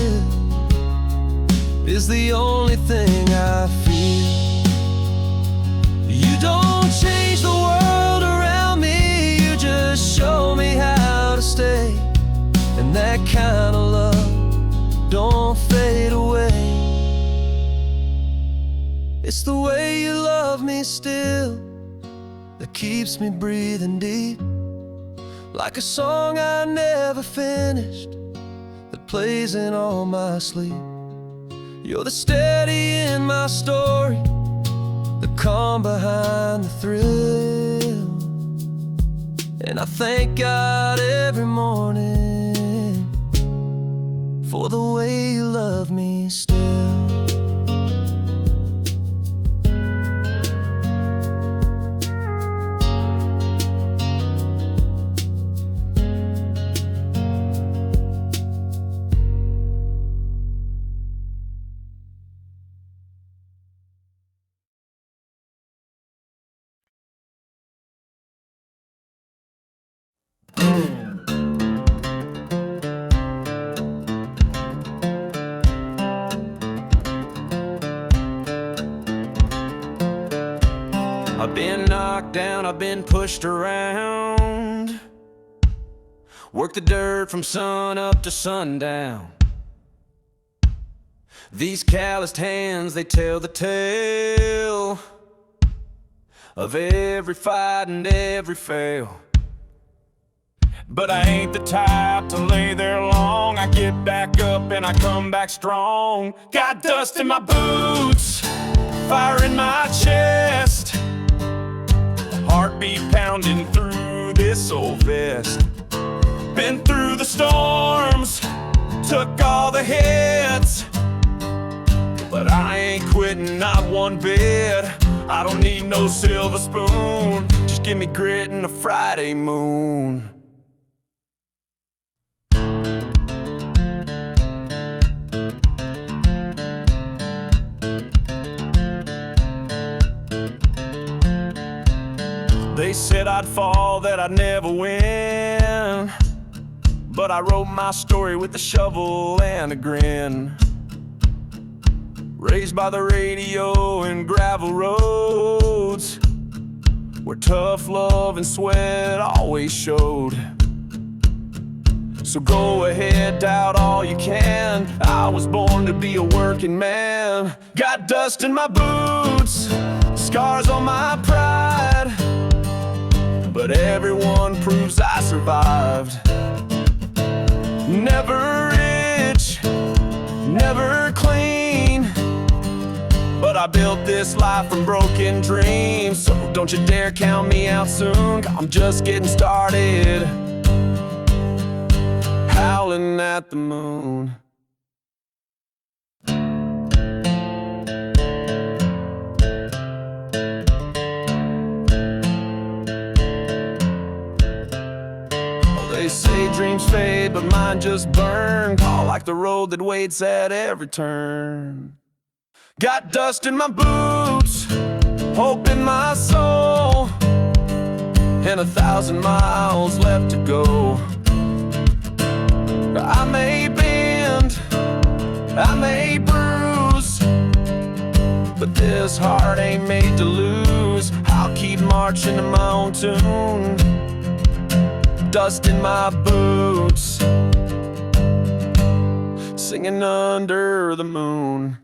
is the only thing I feel. You don't change the world around me, you just show me how to stay. And that kind of love don't fade away. It's the way you love me still that keeps me breathing deep, like a song I never finished that plays in all my sleep. You're the steady in my story, the calm behind the thrill. And I thank God every morning for the way you love me still. I've been knocked down, I've been pushed around, worked the dirt from sun up to sundown. These calloused hands, they tell the tale of every fight and every fail. But I ain't the type to lay there long. I get back up and I come back strong. Got dust in my boots, fire in my chest, heartbeat pounding through this old vest. Been through the storms, took all the hits, but I ain't quitting, not one bit. I don't need no silver spoon, just give me grit and a Friday moon. They said I'd fall, that I'd never win, but I wrote my story with a shovel and a grin. Raised by the radio and gravel roads, where tough love and sweat always showed. So go ahead, doubt all you can, I was born to be a working man. Got dust in my boots, scars on my pride, but everyone proves I survived. Never rich, never clean, but I built this life from broken dreams. So don't you dare count me out soon, I'm just getting started, howling at the moon. They say dreams fade, but mine just burn, all like the road that waits at every turn. Got dust in my boots, hope in my soul, and 1,000 miles left to go. I may bend, I may bruise, but this heart ain't made to lose. I'll keep marching to my own tune. Dust in my boots, singing under the moon.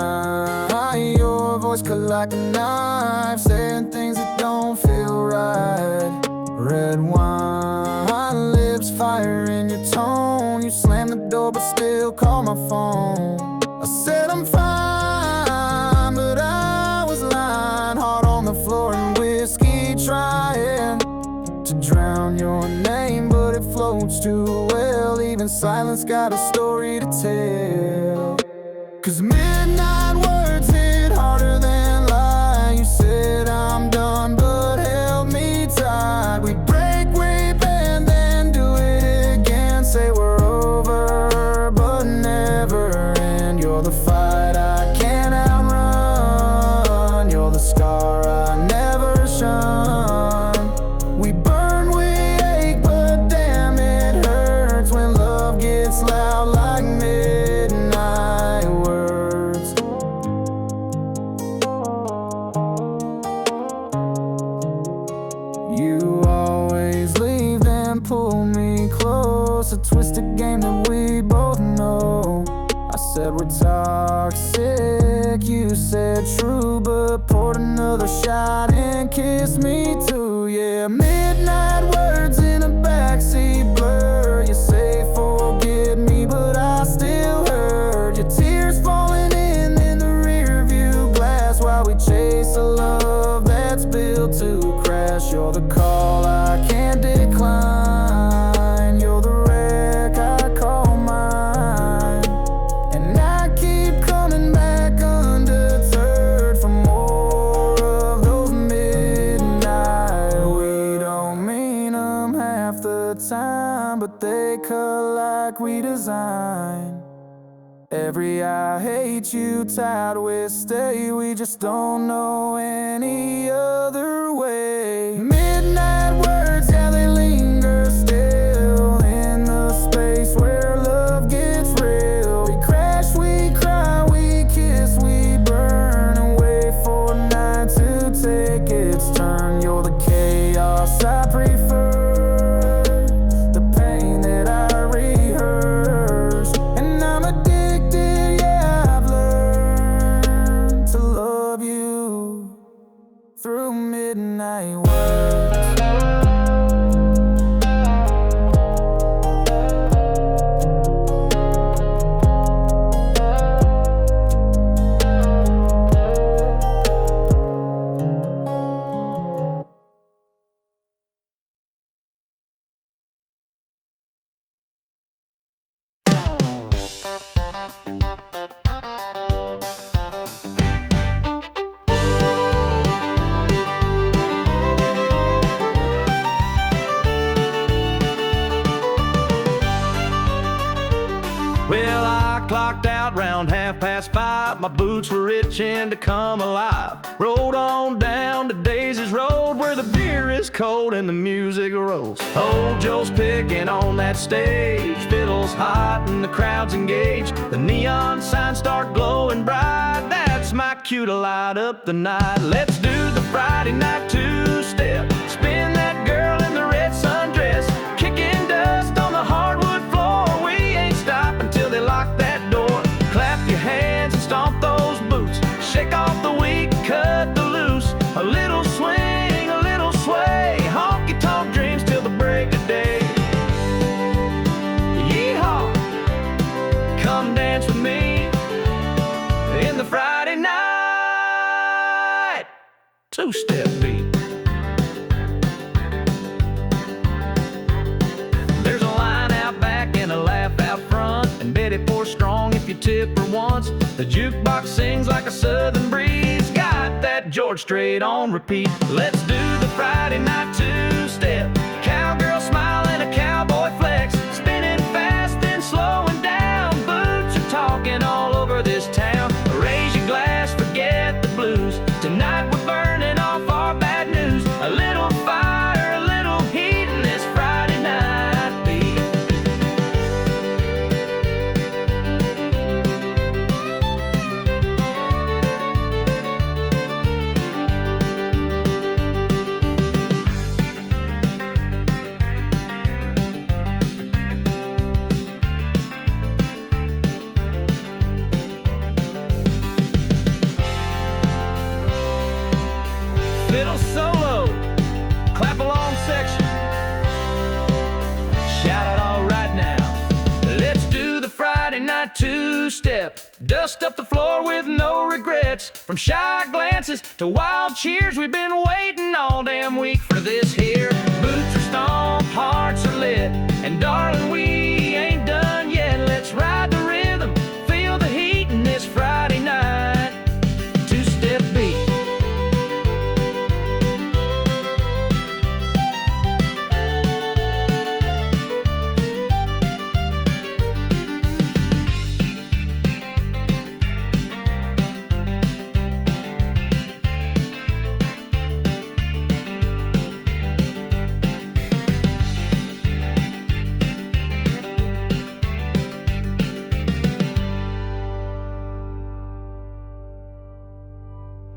night. Your voice cut like a knife, saying things that don't feel right. Red wine, lips, fire in your tone. You slam the door but still call my phone. I said I'm fine, but I was lying. Heart on the floor and whiskey trying to drown your name, but it floats too well. Even silence got a story to tell. 'Cause midnight words hit harder than lies. You said I'm done, but held me tight. We break, we bend, then do it again. Say we're over, but never end. You're the fight I can't outrun. You're the scar I never shun. We burn, we ache, but damn it hurts when love gets loud like midnight words. You always leave, then pull me close. A twisted game that we both know. I said we're toxic, you said true, but poured another shot and kissed me too. Yeah, midnight words in a backseat blur. You say forgive me, but I still hurt. Your tears falling in the rear view glass while we chase a love that's built to crash. You're the call I can't decline. You're the wreck I call mine. And I keep coming back undeterred for more of those midnight. We don't mean them half the time, but they cut like we design. Every I hate you tied with stay. We just don't know any other way. Midnight words, yeah, they linger still in the space where love gets real. We crash, we cry, we kiss, we burn, and wait for night to take its turn. You're the chaos I prefer, the pain that I rehearse. And I'm addicted, yeah, I've learned to love you through midnight words. Well, I clocked out round 5:30. My boots were itching to come alive. Rode on down to Daisy's Road where the beer is cold and the music rolls. Old Joe's picking on that stage. Fiddle's hot and the crowd's engaged. The neon signs start glowing bright. That's my cue to light up the night. Let's do the Friday night two-step. Spin that girl in the red sundress. Kicking dust on the hardwood floor. We ain't stopping till they lock that door. Clap your hands and stomp those boots. Shake off the weak, cut the loose. A little swing, a little sway. Honky-tonk dreams till the break of day. Yeehaw! Come dance with me in the Friday night two-step beat. There's a line out back and a laugh out front, and Betty pours strong if you tip her once. The jukebox sings like a southern breeze. Got that George Strait on repeat. Let's do the Friday night two-step. Cowgirl smile and a cowboy flex. Spinning fast and slowing down. Boots are talking all over this town. Raise your glass, forget the blues. Tonight we're burning off our bad news. A little fire, a little heat in this Friday night beat. Fiddle solo, clap along section. Shout it all right now. Let's do the Friday night two-step. Dust up the floor with no regrets. From shy glances to wild cheers, we've been waiting all damn week for this here. Boots are stomped, hearts are lit, and darling, we